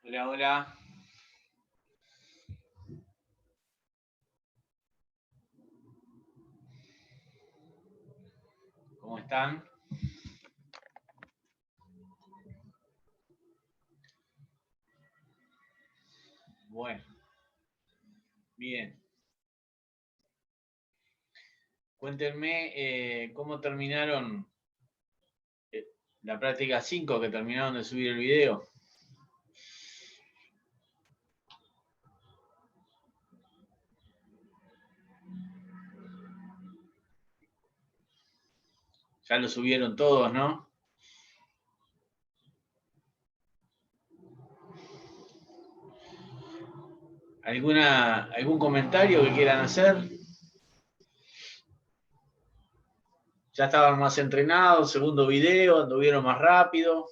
Hola, hola. ¿Cómo están? Bueno, bien. Cuéntenme cómo terminaron eh, la práctica 5 que terminaron de subir el video. Ya lo subieron todos, ¿no? ¿Algún comentario que quieran hacer? ¿Ya estaban más entrenados? ¿Segundo video? ¿Anduvieron más rápido?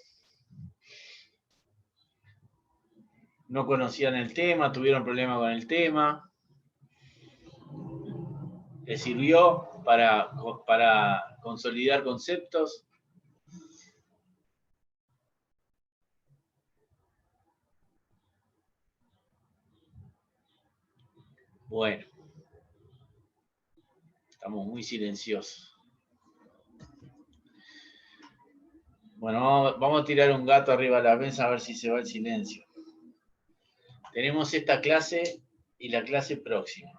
¿No conocían el tema? ¿Tuvieron problema con el tema? ¿Les sirvió para consolidar conceptos? Bueno, estamos muy silenciosos. Bueno, vamos a tirar un gato arriba de la mesa a ver si se va el silencio. Tenemos esta clase y la clase próxima.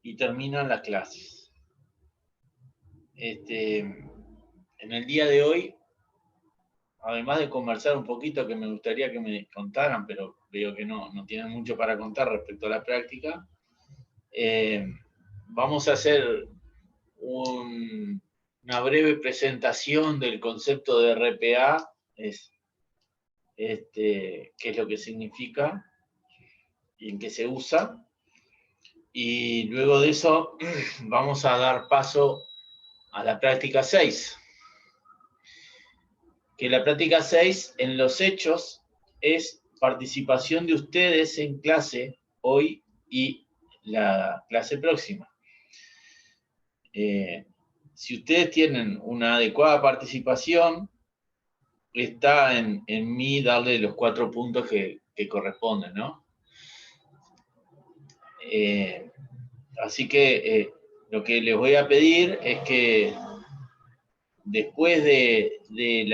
Y terminan las clases. En el día de hoy, además de conversar un poquito, que me gustaría que me contaran, pero veo que no tienen mucho para contar respecto a la práctica, vamos a hacer una breve presentación del concepto de RPA, qué es lo que significa y en qué se usa. Y luego de eso vamos a dar paso a la práctica 6. Que la práctica 6 en los hechos es participación de ustedes en clase hoy y la clase próxima. Si ustedes tienen una adecuada participación, está en mí darle los 4 puntos que corresponden, ¿no? Así que lo que les voy a pedir es que después de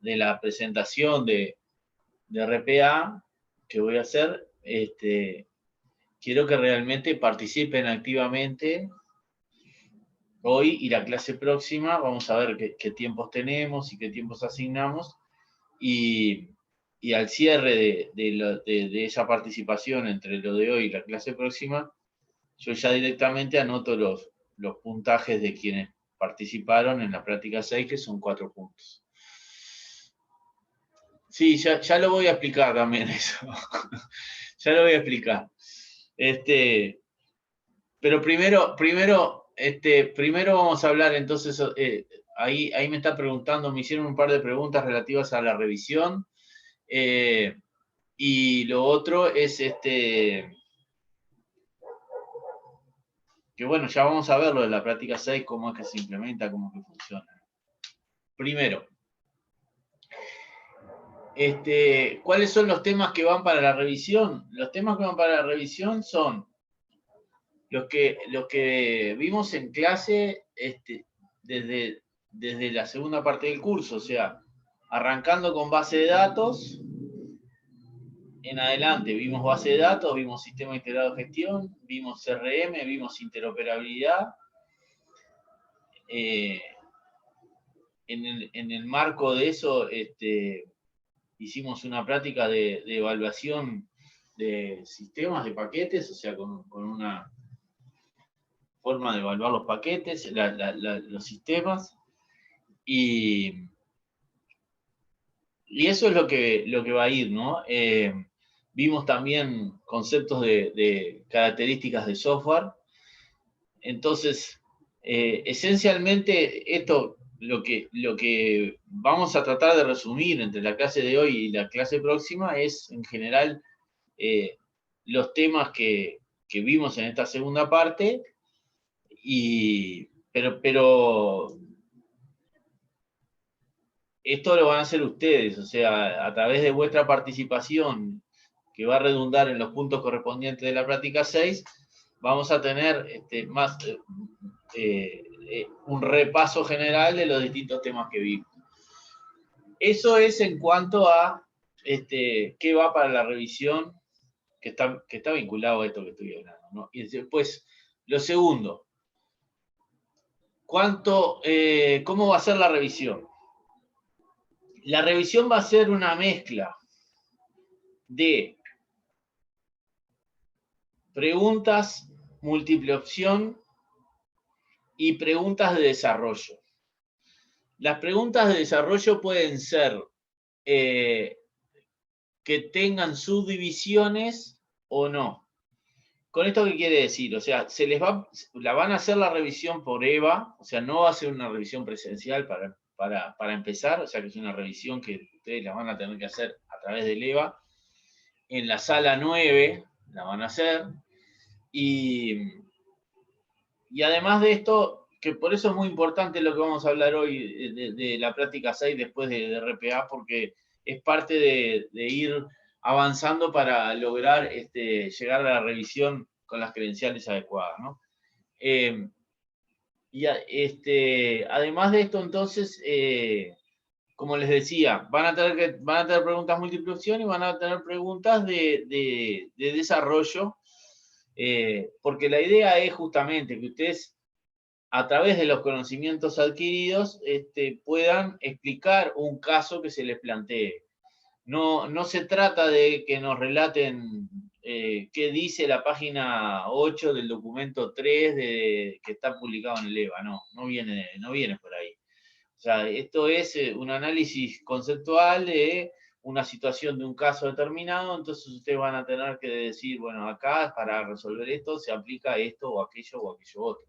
la presentación de RPA que voy a hacer, quiero que realmente participen activamente hoy y la clase próxima. Vamos a ver qué tiempos tenemos y qué tiempos asignamos. Y al cierre de esa participación entre lo de hoy y la clase próxima, yo ya directamente anoto los puntajes de quienes participaron en la práctica 6, que son 4 puntos. Sí, ya lo voy a explicar también eso. Ya lo voy a explicar. Pero primero vamos a hablar entonces, ahí me está preguntando, me hicieron un par de preguntas relativas a la revisión. Y lo otro es que bueno, ya vamos a ver lo de la práctica 6, cómo es que se implementa, cómo es que funciona. Primero, ¿cuáles son los temas que van para la revisión? Los temas que van para la revisión son los que vimos en clase desde la segunda parte del curso, o sea, arrancando con base de datos, en adelante vimos base de datos, vimos sistema integrado de gestión, vimos CRM, vimos interoperabilidad. En el marco de eso, hicimos una práctica de evaluación de sistemas, de paquetes, o sea, con una forma de evaluar los paquetes, los sistemas, y eso es lo que va a ir, ¿no? Vimos también conceptos de características de software. Entonces, esencialmente, esto lo que vamos a tratar de resumir entre la clase de hoy y la clase próxima es, en general, los temas que vimos en esta segunda parte, pero esto lo van a hacer ustedes, o sea, a través de vuestra participación, que va a redundar en los puntos correspondientes de la práctica 6, vamos a tener un repaso general de los distintos temas que vimos. Eso es en cuanto a qué va para la revisión, que está vinculado a esto que estoy hablando, ¿no? Y después, lo segundo, ¿cómo va a ser la revisión? La revisión va a ser una mezcla de preguntas múltiple opción y preguntas de desarrollo. Las preguntas de desarrollo pueden ser que tengan subdivisiones o no. ¿Con esto qué quiere decir? O sea, la van a hacer la revisión por EVA, o sea, no va a ser una revisión presencial para empezar, o sea, que es una revisión que ustedes la van a tener que hacer a través del EVA. En la sala 9 la van a hacer. Y además de esto, que por eso es muy importante lo que vamos a hablar hoy de la práctica 6 después de RPA, porque es parte de ir avanzando para lograr llegar a la revisión con las credenciales adecuadas, ¿no? Además de esto, entonces, como les decía, van a tener preguntas múltiple opción y van a tener preguntas de desarrollo, porque la idea es justamente que ustedes, a través de los conocimientos adquiridos, puedan explicar un caso que se les plantee. No se trata de que nos relaten qué dice la página 8 del documento 3 que está publicado en el EVA. No viene por ahí. O sea, esto es un análisis conceptual de una situación de un caso determinado, entonces ustedes van a tener que decir, bueno, acá para resolver esto se aplica esto o aquello otro.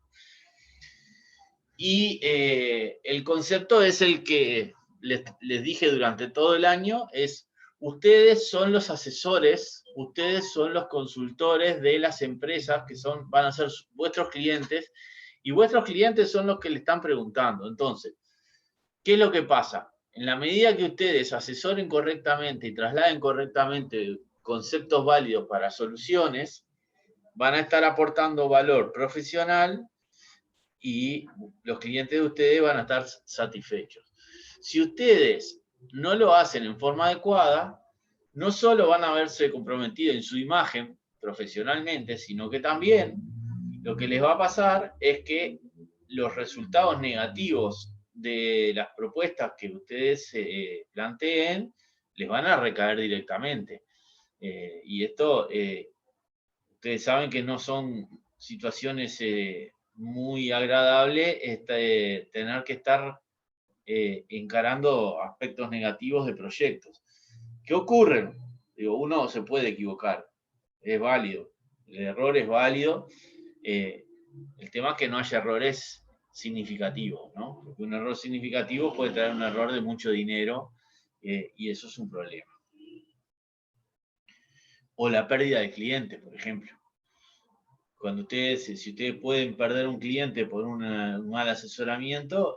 Y el concepto es el que les dije durante todo el año, es ustedes son los asesores, ustedes son los consultores de las empresas que van a ser vuestros clientes, y vuestros clientes son los que le están preguntando. Entonces, ¿qué es lo que pasa? En la medida que ustedes asesoren correctamente y trasladen correctamente conceptos válidos para soluciones, van a estar aportando valor profesional y los clientes de ustedes van a estar satisfechos. Si ustedes no lo hacen en forma adecuada, no solo van a verse comprometidos en su imagen profesionalmente, sino que también lo que les va a pasar es que los resultados negativos de las propuestas que ustedes planteen les van a recaer directamente. Y esto, ustedes saben que no son situaciones muy agradables tener que estar encarando aspectos negativos de proyectos. ¿Qué ocurre? Digo, uno se puede equivocar, es válido, el error es válido. El tema es que no haya errores significativos, ¿no? Porque un error significativo puede traer un error de mucho dinero y eso es un problema. O la pérdida de clientes, por ejemplo. Si ustedes pueden perder un cliente por un mal asesoramiento,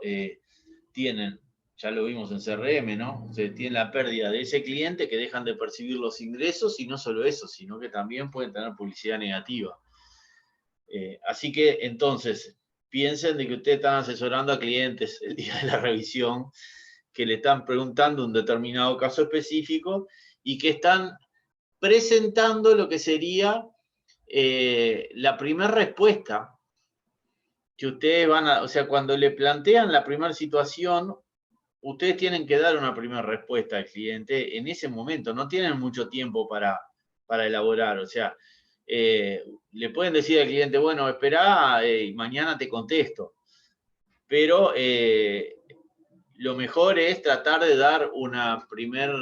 tienen, ya lo vimos en CRM, ¿no? Ustedes tienen la pérdida de ese cliente, que dejan de percibir los ingresos, y no solo eso, sino que también pueden tener publicidad negativa. Así que entonces, piensen de que ustedes están asesorando a clientes el día de la revisión, que le están preguntando un determinado caso específico y que están presentando lo que sería la primera respuesta que ustedes o sea, cuando le plantean la primera situación, ustedes tienen que dar una primera respuesta al cliente en ese momento, no tienen mucho tiempo para elaborar, o sea, le pueden decir al cliente, bueno, esperá y mañana te contesto, pero lo mejor es tratar de dar una primera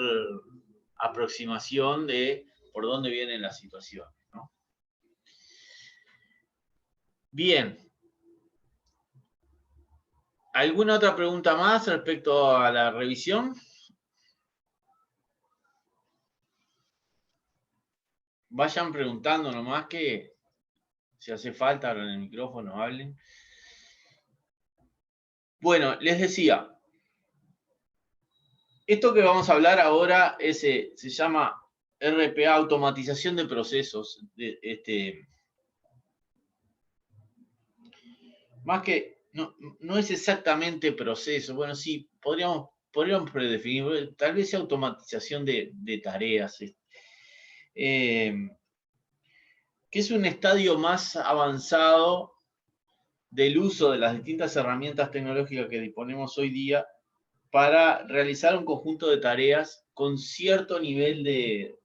aproximación de por dónde viene la situación, ¿no? Bien. ¿Alguna otra pregunta más respecto a la revisión? Vayan preguntando nomás, que si hace falta, abran el micrófono, hablen. Bueno, les decía, Esto que vamos a hablar ahora se llama RPA, automatización de procesos. Más que, no es exactamente proceso, bueno, sí, podríamos predefinir, tal vez sea automatización de tareas, que es un estadio más avanzado del uso de las distintas herramientas tecnológicas que disponemos hoy día para realizar un conjunto de tareas con cierto nivel de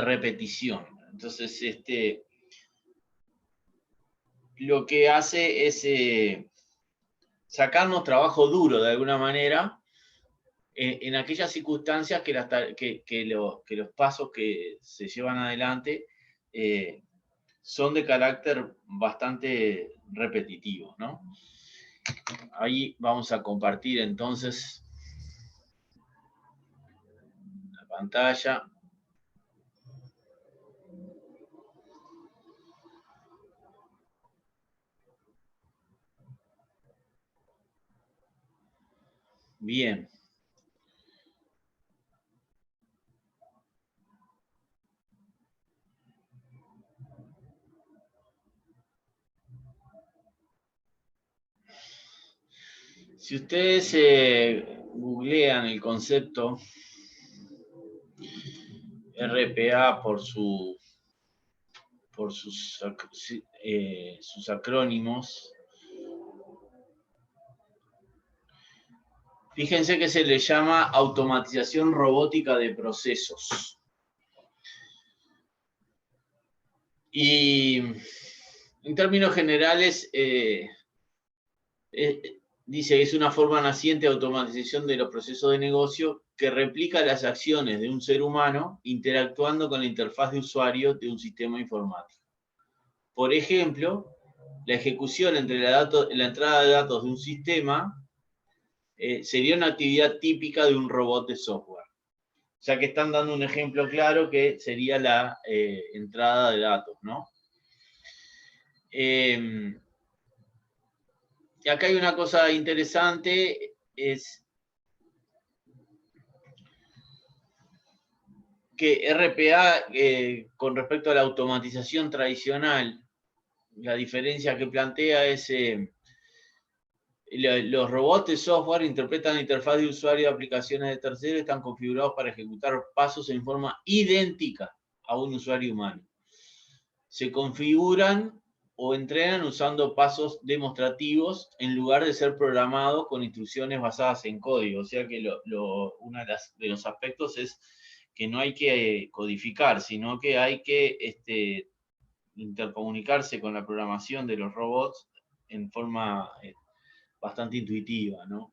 repetición. Entonces, lo que hace es sacarnos trabajo duro de alguna manera en aquellas circunstancias que los pasos que se llevan adelante son de carácter bastante repetitivo, ¿no? Ahí vamos a compartir entonces la pantalla. Bien. Si ustedes googlean el concepto RPA por sus acrónimos, fíjense que se le llama automatización robótica de procesos. Y en términos generales, dice que es una forma naciente de automatización de los procesos de negocio que replica las acciones de un ser humano interactuando con la interfaz de usuario de un sistema informático. Por ejemplo, la ejecución entre la entrada de datos de un sistema sería una actividad típica de un robot de software. Ya que están dando un ejemplo claro que sería la entrada de datos, ¿no? Y acá hay una cosa interesante, es que RPA, con respecto a la automatización tradicional, la diferencia que plantea es los robots de software interpretan la interfaz de usuario de aplicaciones de terceros y están configurados para ejecutar pasos en forma idéntica a un usuario humano. Se configuran o entrenan usando pasos demostrativos en lugar de ser programados con instrucciones basadas en código. O sea que uno de los aspectos es que no hay que codificar, sino que hay que intercomunicarse con la programación de los robots en forma bastante intuitiva, ¿no?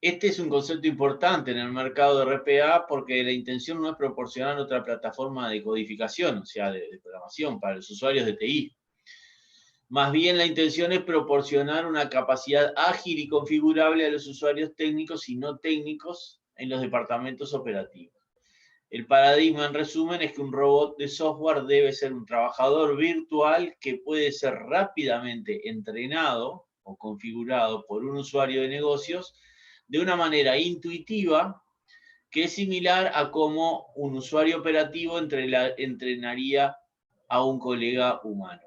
Este es un concepto importante en el mercado de RPA porque la intención no es proporcionar otra plataforma de codificación, o sea, de programación para los usuarios de TI. Más bien la intención es proporcionar una capacidad ágil y configurable a los usuarios técnicos y no técnicos en los departamentos operativos. El paradigma, en resumen, es que un robot de software debe ser un trabajador virtual que puede ser rápidamente entrenado o configurado por un usuario de negocios de una manera intuitiva que es similar a cómo un usuario operativo entrenaría a un colega humano.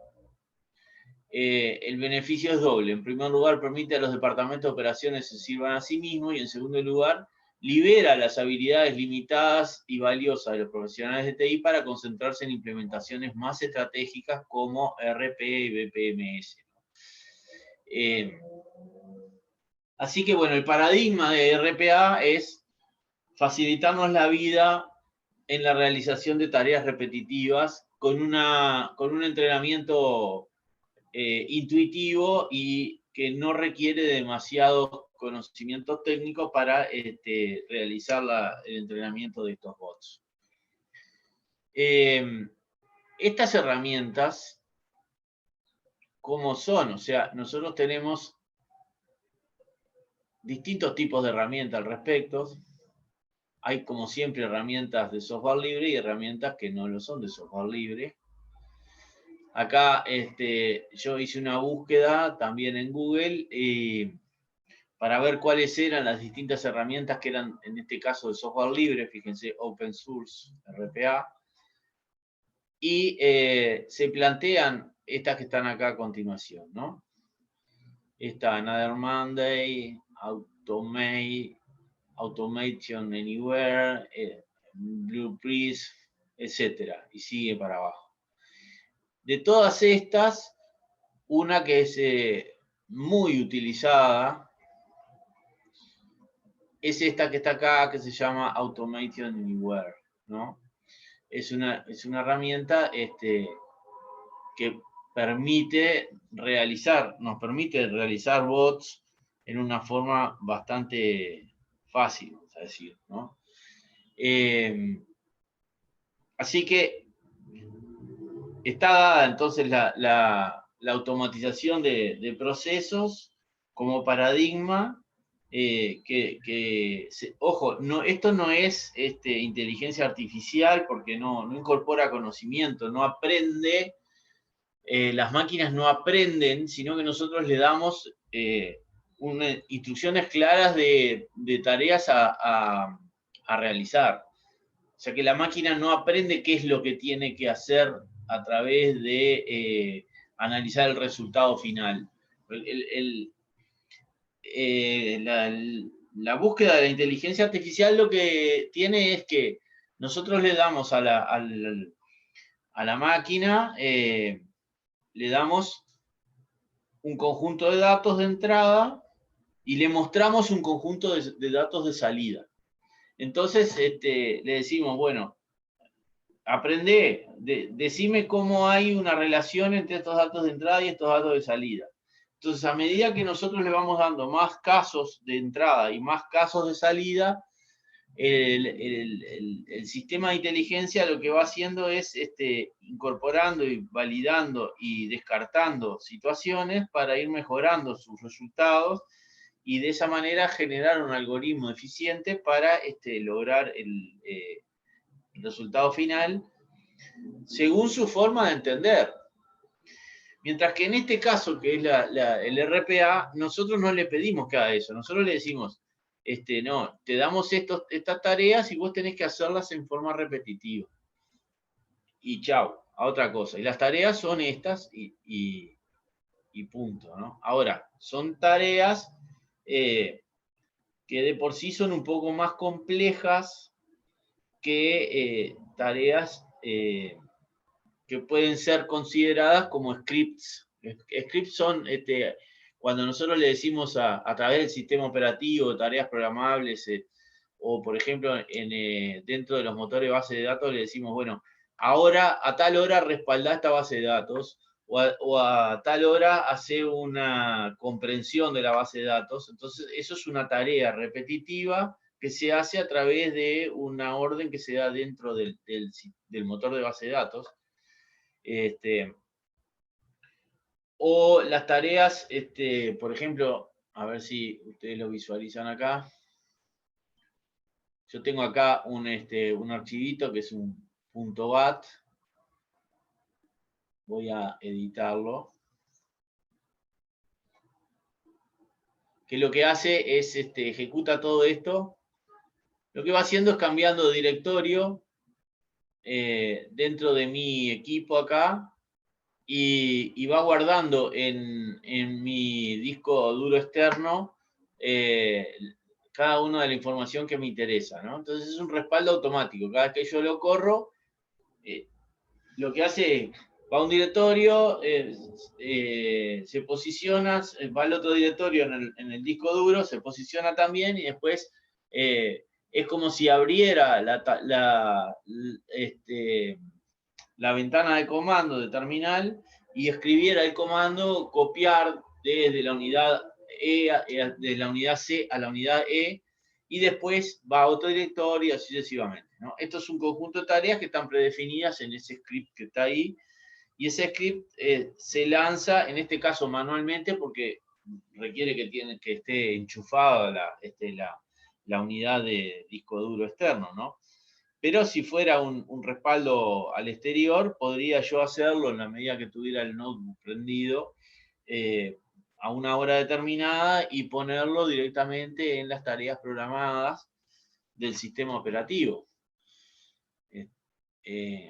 El beneficio es doble. En primer lugar, permite a los departamentos de operaciones se sirvan a sí mismos y en segundo lugar, libera las habilidades limitadas y valiosas de los profesionales de TI para concentrarse en implementaciones más estratégicas como RP y BPMS. Así que bueno, el paradigma de RPA es facilitarnos la vida en la realización de tareas repetitivas con un entrenamiento intuitivo y que no requiere demasiado conocimiento técnico para realizar el entrenamiento de estos bots. Estas herramientas, ¿cómo son? O sea, nosotros tenemos distintos tipos de herramientas al respecto. Hay, como siempre, herramientas de software libre y herramientas que no lo son de software libre. Acá yo hice una búsqueda también en Google y para ver cuáles eran las distintas herramientas que eran, en este caso, de software libre, fíjense, Open Source, RPA, y se plantean estas que están acá a continuación, ¿no? Está Another Monday, Automation Anywhere, Blueprint, etcétera, y sigue para abajo. De todas estas, una que es muy utilizada es esta que está acá, que se llama Automation Anywhere, ¿no? Es una herramienta que nos permite realizar bots en una forma bastante fácil, vamos a decir, ¿no? Así que está dada entonces la automatización de procesos como paradigma ojo, esto no es inteligencia artificial porque no incorpora conocimiento, no aprende, las máquinas no aprenden, sino que nosotros le damos instrucciones claras de tareas a realizar. O sea que la máquina no aprende qué es lo que tiene que hacer a través de analizar el resultado final. La búsqueda de la inteligencia artificial lo que tiene es que nosotros le damos a la máquina, le damos un conjunto de datos de entrada y le mostramos un conjunto de datos de salida. Entonces le decimos, bueno, aprende, decime cómo hay una relación entre estos datos de entrada y estos datos de salida. Entonces, a medida que nosotros le vamos dando más casos de entrada y más casos de salida, el sistema de inteligencia lo que va haciendo es incorporando y validando y descartando situaciones para ir mejorando sus resultados y de esa manera generar un algoritmo eficiente para lograr el resultado final según su forma de entender. Mientras que en este caso, que es el RPA, nosotros no le pedimos que haga eso. Nosotros le decimos, no, te damos estas tareas y vos tenés que hacerlas en forma repetitiva. Y chau, a otra cosa. Y las tareas son estas y punto, ¿no? Ahora, son tareas que de por sí son un poco más complejas que tareas que pueden ser consideradas como scripts. Scripts son cuando nosotros le decimos a través del sistema operativo, tareas programables, o por ejemplo dentro de los motores de base de datos le decimos, bueno, ahora a tal hora respaldá esta base de datos, o a tal hora hace una comprensión de la base de datos. Entonces, eso es una tarea repetitiva que se hace a través de una orden que se da dentro del motor de base de datos. O las tareas, por ejemplo, a ver si ustedes lo visualizan acá. Yo tengo acá un archivito que es un .bat. Voy a editarlo. Que lo que hace es, ejecuta todo esto. Lo que va haciendo es cambiando de directorio dentro de mi equipo acá. Y va guardando en mi disco duro externo cada una de la información que me interesa, ¿no? Entonces es un respaldo automático. Cada vez que yo lo corro, lo que hace, va a un directorio, se posiciona, va al otro directorio en el disco duro, se posiciona también y después es como si abriera la ventana de comando de terminal y escribiera el comando copiar desde la unidad de la unidad C a la unidad E, y después va a otro directorio y así sucesivamente, ¿no? Esto es un conjunto de tareas que están predefinidas en ese script que está ahí, y ese script se lanza, en este caso manualmente, porque requiere que esté enchufada la unidad de disco duro externo, ¿no? Pero si fuera un respaldo al exterior, podría yo hacerlo en la medida que tuviera el notebook prendido, a una hora determinada y ponerlo directamente en las tareas programadas del sistema operativo.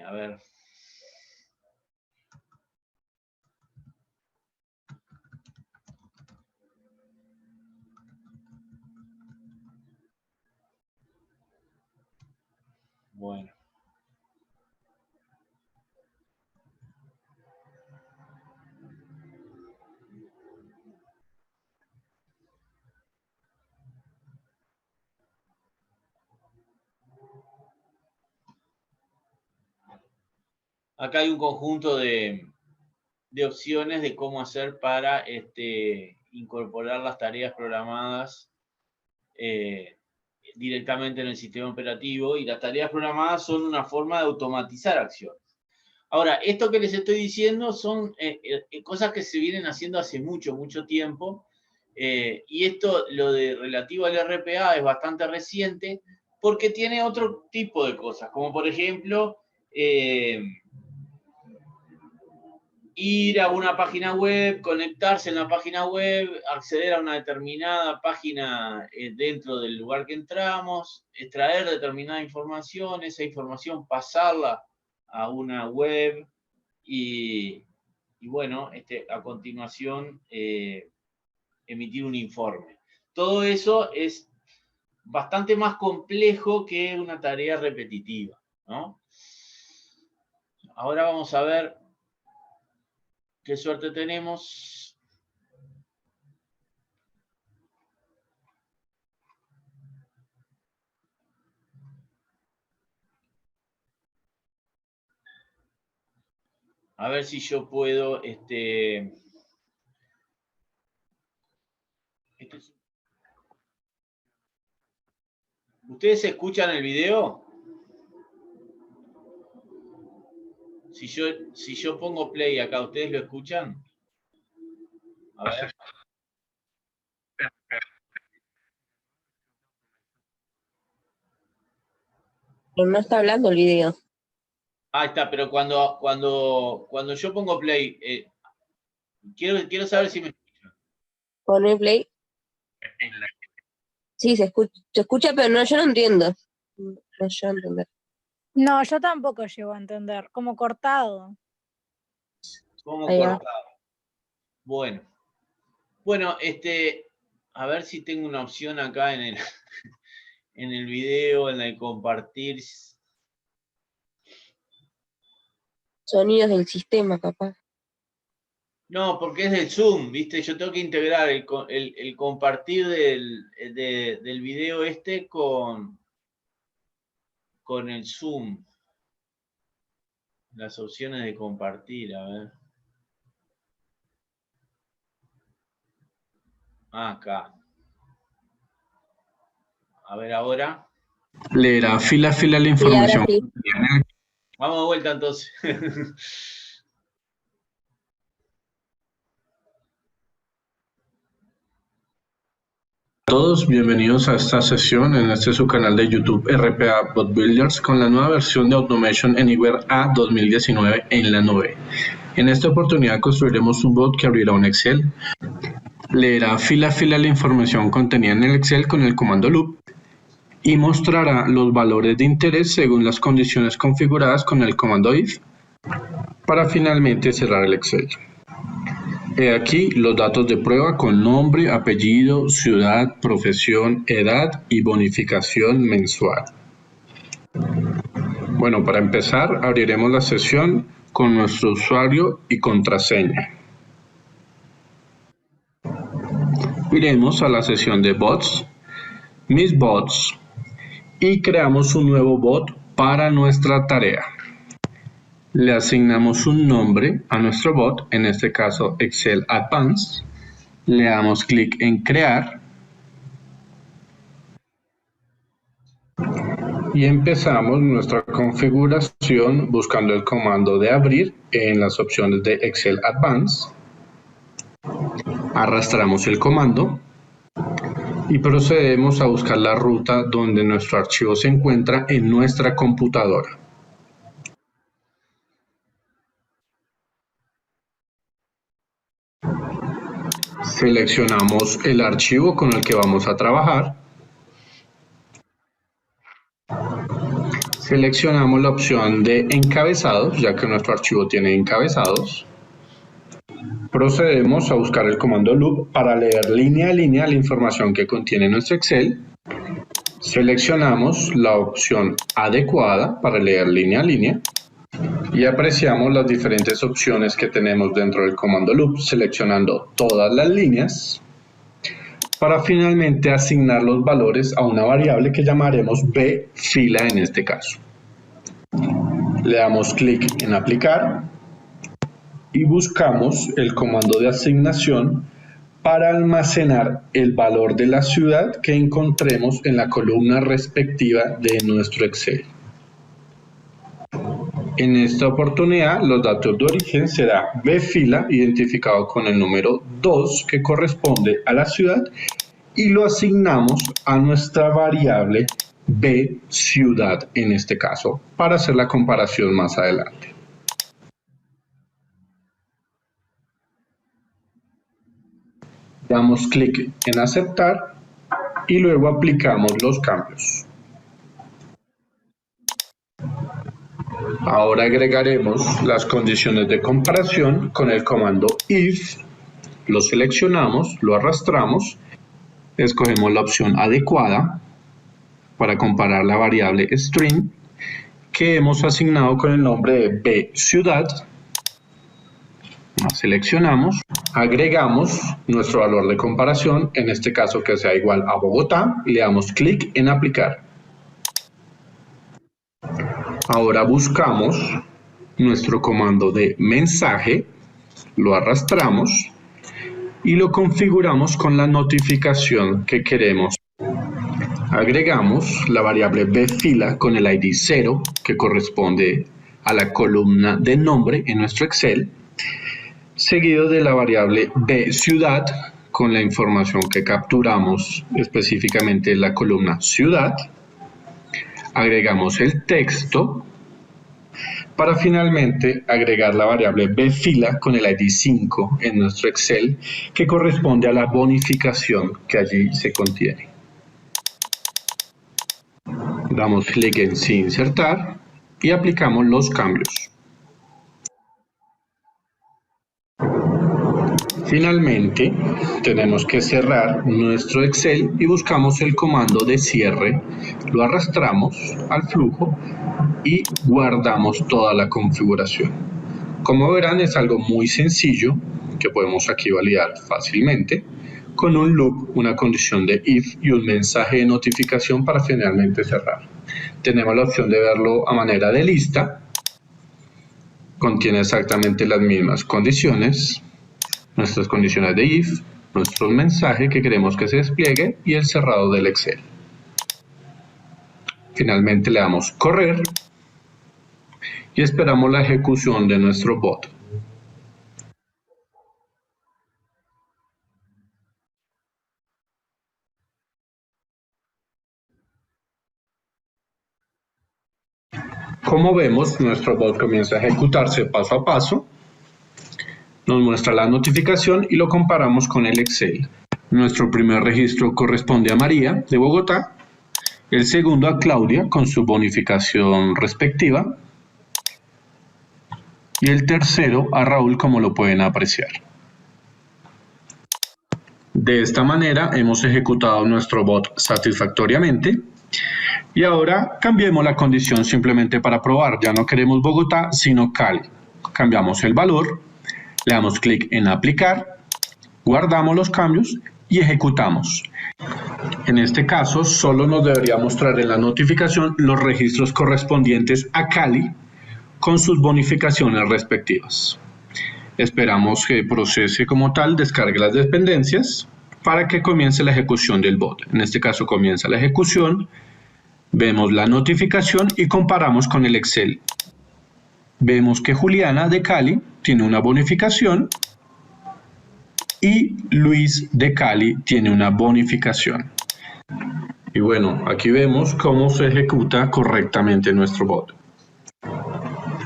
A ver. Bueno. Acá hay un conjunto de opciones de cómo hacer para incorporar las tareas programadas directamente en el sistema operativo, y las tareas programadas son una forma de automatizar acciones. Ahora, esto que les estoy diciendo son cosas que se vienen haciendo hace mucho, mucho tiempo, y esto, lo de relativo al RPA, es bastante reciente porque tiene otro tipo de cosas, como por ejemplo, ir a una página web, conectarse en la página web, acceder a una determinada página dentro del lugar que entramos, extraer determinada información, esa información pasarla a una web y bueno, a continuación emitir un informe. Todo eso es bastante más complejo que una tarea repetitiva, ¿no? Ahora vamos a ver qué suerte tenemos. A ver si yo puedo, ¿Ustedes escuchan el video? Si yo pongo play acá, ¿ustedes lo escuchan? A ver. Pero no está hablando el video. Ahí está, pero cuando yo pongo play, quiero saber si me escuchan. Pone play. Sí, se escucha, pero no, yo no entiendo. No llego a entender. No, yo tampoco llego a entender, como cortado. Como Ahí va. cortado. Bueno, a ver si tengo una opción acá en el video, en el compartir. Sonidos del sistema, capaz. No, porque es del Zoom, ¿viste? Yo tengo que integrar el compartir del video con el Zoom. Las opciones de compartir, a ver. Acá. A ver ahora. Leerá fila a fila la información. Sí. Vamos de vuelta entonces. Todos bienvenidos a esta sesión en su canal de YouTube RPA Bot Builders con la nueva versión de Automation Anywhere A 2019 en la nube. En esta oportunidad construiremos un bot que abrirá un Excel, leerá fila a fila la información contenida en el Excel con el comando loop y mostrará los valores de interés según las condiciones configuradas con el comando if para finalmente cerrar el Excel. He aquí los datos de prueba con nombre, apellido, ciudad, profesión, edad y bonificación mensual. Bueno, para empezar, abriremos la sesión con nuestro usuario y contraseña. Iremos a la sesión de bots, mis bots, y creamos un nuevo bot para nuestra tarea. Le asignamos un nombre a nuestro bot, en este caso Excel Advanced. Le damos clic en crear y empezamos nuestra configuración buscando el comando de abrir en las opciones de Excel Advanced. Arrastramos el comando y procedemos a buscar la ruta donde nuestro archivo se encuentra en nuestra computadora. Seleccionamos el archivo con el que vamos a trabajar. Seleccionamos la opción de encabezados, ya que nuestro archivo tiene encabezados. Procedemos a buscar el comando loop para leer línea a línea la información que contiene nuestro Excel. Seleccionamos la opción adecuada para leer línea a línea y apreciamos las diferentes opciones que tenemos dentro del comando loop, seleccionando todas las líneas para finalmente asignar los valores a una variable que llamaremos bfila en este caso. Le damos clic en aplicar y buscamos el comando de asignación para almacenar el valor de la ciudad que encontremos en la columna respectiva de nuestro Excel. En esta oportunidad, los datos de origen será bfila, identificado con el número 2, que corresponde a la ciudad, y lo asignamos a nuestra variable bciudad, en este caso, para hacer la comparación más adelante. Damos clic en aceptar y luego aplicamos los cambios. Ahora agregaremos las condiciones de comparación con el comando if. Lo seleccionamos, lo arrastramos, escogemos la opción adecuada para comparar la variable string que hemos asignado con el nombre de bciudad. La seleccionamos, agregamos nuestro valor de comparación, en este caso que sea igual a Bogotá, y le damos clic en aplicar. Ahora buscamos nuestro comando de mensaje, lo arrastramos y lo configuramos con la notificación que queremos. Agregamos la variable bfila con el ID 0, que corresponde a la columna de nombre en nuestro Excel, seguido de la variable bciudad con la información que capturamos, específicamente en la columna ciudad. Agregamos el texto para finalmente agregar la variable bfila con el ID 5 en nuestro Excel, que corresponde a la bonificación que allí se contiene. Damos clic en sí insertar y aplicamos los cambios. Finalmente, tenemos que cerrar nuestro Excel y buscamos el comando de cierre, lo arrastramos al flujo y guardamos toda la configuración. Como verán, es algo muy sencillo que podemos aquí validar fácilmente con un loop, una condición de if y un mensaje de notificación para finalmente cerrar. Tenemos la opción de verlo a manera de lista, contiene exactamente las mismas condiciones, nuestras condiciones de if, nuestro mensaje que queremos que se despliegue y el cerrado del Excel. Finalmente le damos correr y esperamos la ejecución de nuestro bot. Como vemos, nuestro bot comienza a ejecutarse paso a paso. Nos muestra la notificación y lo comparamos con el Excel. Nuestro primer registro corresponde a María, de Bogotá. El segundo a Claudia, con su bonificación respectiva. Y el tercero a Raúl, como lo pueden apreciar. De esta manera hemos ejecutado nuestro bot satisfactoriamente. Y ahora cambiemos la condición simplemente para probar. Ya no queremos Bogotá, sino Cali. Cambiamos el valor. Le damos clic en aplicar, guardamos los cambios y ejecutamos. En este caso, solo nos debería mostrar en la notificación los registros correspondientes a Cali con sus bonificaciones respectivas. Esperamos que procese como tal, descargue las dependencias para que comience la ejecución del bot. En este caso comienza la ejecución, vemos la notificación y comparamos con el Excel. Vemos que Juliana de Cali tiene una bonificación y Luis de Cali tiene una bonificación. Y bueno, aquí vemos cómo se ejecuta correctamente nuestro bot.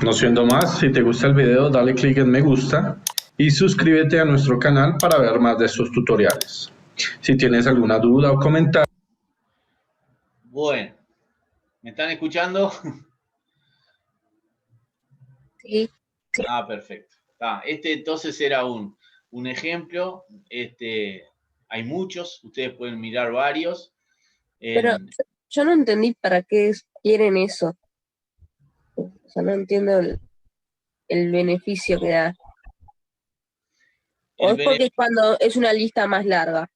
No siendo más, si te gusta el video, dale clic en me gusta y suscríbete a nuestro canal para ver más de estos tutoriales. Si tienes alguna duda o comentario. Bueno, ¿me están escuchando? Sí. Ah, perfecto. Este entonces era un ejemplo. Hay muchos, ustedes pueden mirar varios. Pero yo no entendí para qué quieren eso. O sea, no entiendo el beneficio que da. O El es porque es cuando es una lista más larga.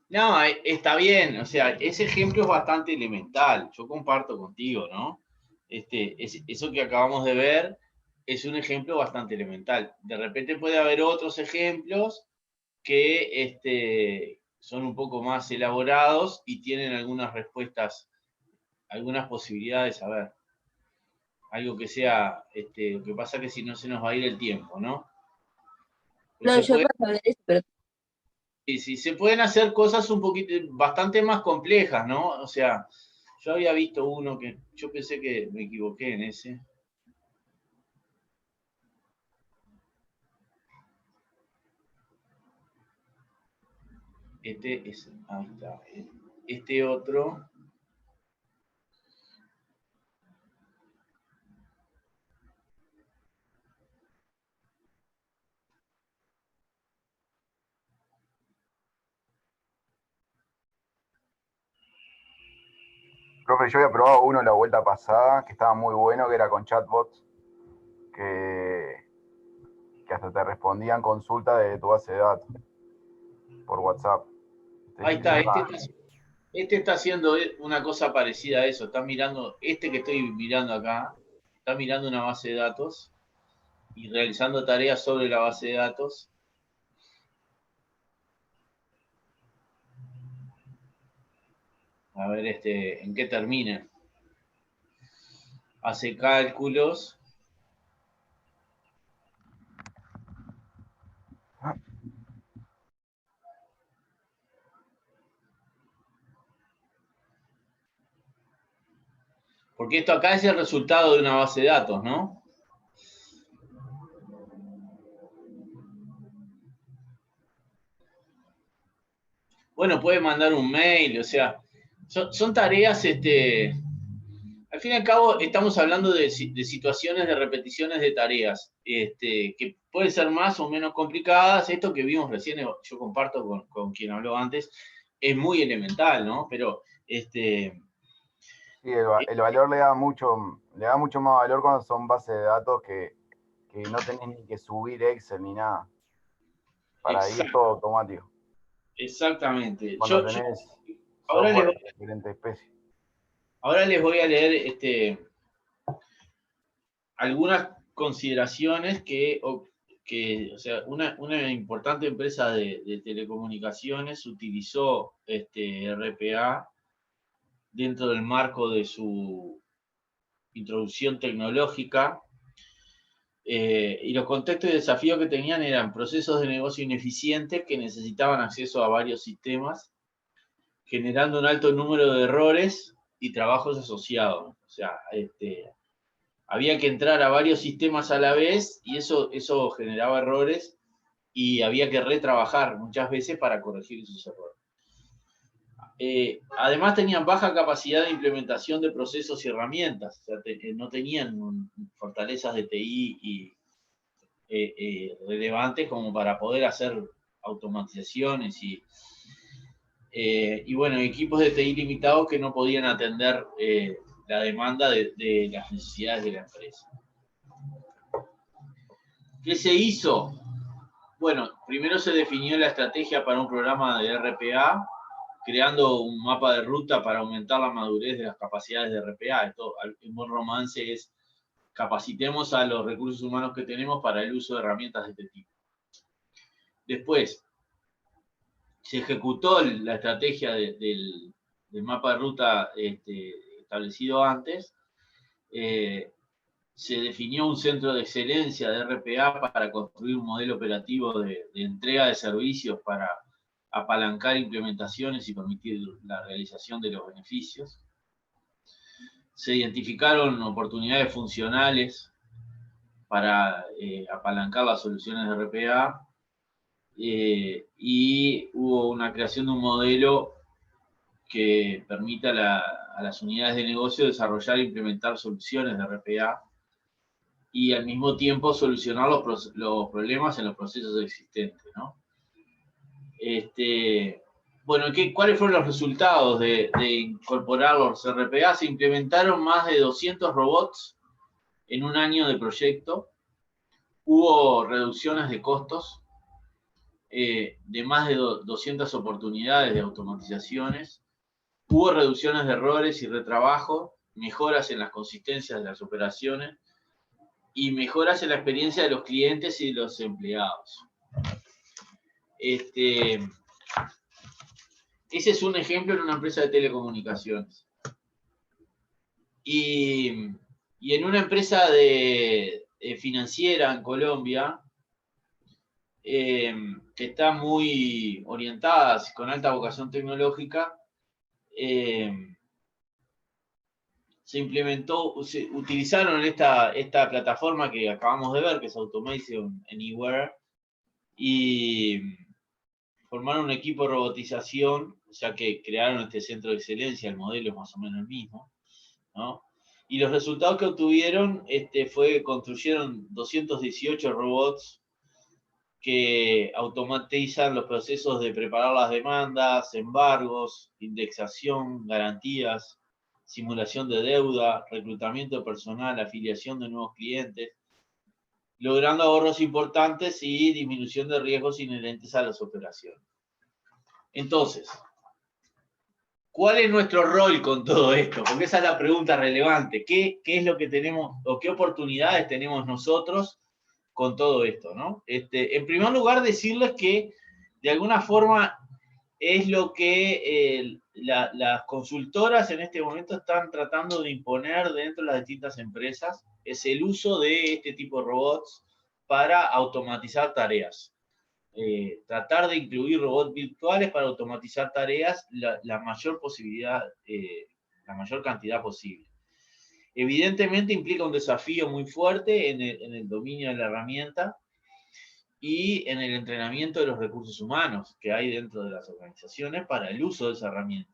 No, está bien, o sea, ese ejemplo es bastante elemental, yo comparto contigo, ¿no? Eso que acabamos de ver es un ejemplo bastante elemental. De repente puede haber otros ejemplos que son un poco más elaborados y tienen algunas respuestas, algunas posibilidades, a ver, algo que sea, lo que pasa que si no se nos va a ir el tiempo, ¿no? Pero No, se yo puede. puedo saber eso, pero Sí, sí, se pueden hacer cosas un poquito, bastante más complejas, ¿no? O sea, yo había visto uno que yo pensé que me equivoqué en ese. Ahí está. Este otro. Profe, yo había probado uno la vuelta pasada, que estaba muy bueno, que era con chatbots, que hasta te respondían consultas de tu base de datos por WhatsApp. Ahí está, este está haciendo una cosa parecida a eso. Está mirando, que estoy mirando acá, está mirando una base de datos y realizando tareas sobre la base de datos. A ver en qué termina. Hace cálculos. Porque esto acá es el resultado de una base de datos, ¿no? Bueno, puede mandar un mail, o sea, son tareas, al fin y al cabo estamos hablando de situaciones de repeticiones de tareas, que pueden ser más o menos complicadas. Esto que vimos recién, yo comparto con quien habló antes, es muy elemental, ¿no? Pero, Sí, el valor le da mucho más valor cuando son bases de datos que no tenés ni que subir Excel ni nada. Para ahí es todo automático. Exactamente. Cuando tenés Ahora software de diferentes especies. ahora les voy a leer algunas consideraciones o sea, una importante empresa de telecomunicaciones utilizó RPA dentro del marco de su introducción tecnológica, y los contextos y desafíos que tenían eran procesos de negocio ineficientes que necesitaban acceso a varios sistemas, generando un alto número de errores y trabajos asociados. O sea, había que entrar a varios sistemas a la vez y eso generaba errores y había que retrabajar muchas veces para corregir esos errores. Además tenían baja capacidad de implementación de procesos y herramientas, o sea, no tenían fortalezas de TI relevantes como para poder hacer automatizaciones y bueno, equipos de TI limitados que no podían atender la demanda de las necesidades de la empresa. ¿Qué se hizo? Bueno, primero se definió la estrategia para un programa de RPA, creando un mapa de ruta para aumentar la madurez de las capacidades de RPA. Esto en buen romance es capacitemos a los recursos humanos que tenemos para el uso de herramientas de este tipo. Después, se ejecutó la estrategia del mapa de ruta establecido antes. Se definió un centro de excelencia de RPA para construir un modelo operativo de entrega de servicios para apalancar implementaciones y permitir la realización de los beneficios. Se identificaron oportunidades funcionales para apalancar las soluciones de RPA, y hubo una creación de un modelo que permita a las unidades de negocio desarrollar e implementar soluciones de RPA y al mismo tiempo solucionar los problemas en los procesos existentes, ¿no? Bueno, ¿cuáles fueron los resultados de incorporar los RPA? Se implementaron más de 200 robots en un año de proyecto. Hubo reducciones de costos, de más de 200 oportunidades de automatizaciones. Hubo reducciones de errores y retrabajo, mejoras en las consistencias de las operaciones y mejoras en la experiencia de los clientes y de los empleados. Ese es un ejemplo en una empresa de telecomunicaciones. Y en una empresa financiera en Colombia, que está muy orientada, con alta vocación tecnológica, utilizaron esta plataforma que acabamos de ver, que es Automation Anywhere, y formaron un equipo de robotización, o sea que crearon este centro de excelencia, el modelo es más o menos el mismo, ¿no? Y los resultados que obtuvieron construyeron 218 robots que automatizan los procesos de preparar las demandas, embargos, indexación, garantías, simulación de deuda, reclutamiento de personal, afiliación de nuevos clientes, logrando ahorros importantes y disminución de riesgos inherentes a las operaciones. Entonces, ¿cuál es nuestro rol con todo esto? Porque esa es la pregunta relevante. ¿Qué es lo que tenemos, o qué oportunidades tenemos nosotros con todo esto, ¿no? En primer lugar, decirles que, de alguna forma, es lo que las consultoras en este momento están tratando de imponer dentro de las distintas empresas, es el uso de este tipo de robots para automatizar tareas. Tratar de incluir robots virtuales para automatizar tareas la mayor posibilidad, la mayor cantidad posible. Evidentemente implica un desafío muy fuerte en el dominio de la herramienta y en el entrenamiento de los recursos humanos que hay dentro de las organizaciones para el uso de esa herramienta.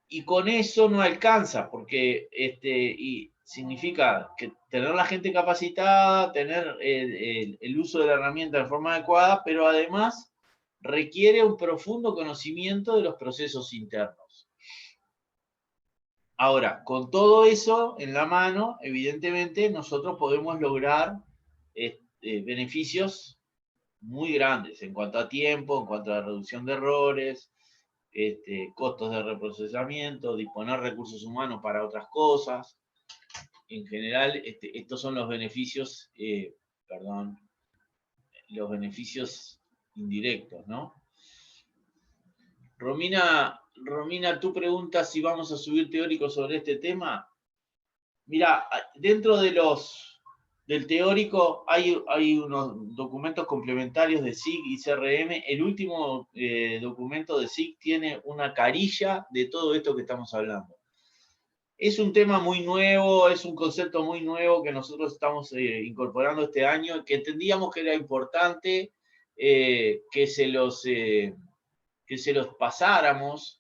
Y con eso no alcanza, porque y significa que tener la gente capacitada, tener el uso de la herramienta de forma adecuada, pero además requiere un profundo conocimiento de los procesos internos. Ahora, con todo eso en la mano, evidentemente nosotros podemos lograr beneficios muy grandes en cuanto a tiempo, en cuanto a la reducción de errores, costos de reprocesamiento, disponer recursos humanos para otras cosas. En general, estos son los beneficios, los beneficios indirectos, ¿no? Romina, tú preguntas si vamos a subir teóricos sobre este tema. Mira, dentro del teórico hay unos documentos complementarios de SIG y CRM. El último documento de SIG tiene una carilla de todo esto que estamos hablando. Es un tema muy nuevo, es un concepto muy nuevo que nosotros estamos incorporando este año, que entendíamos que era importante que se los pasáramos,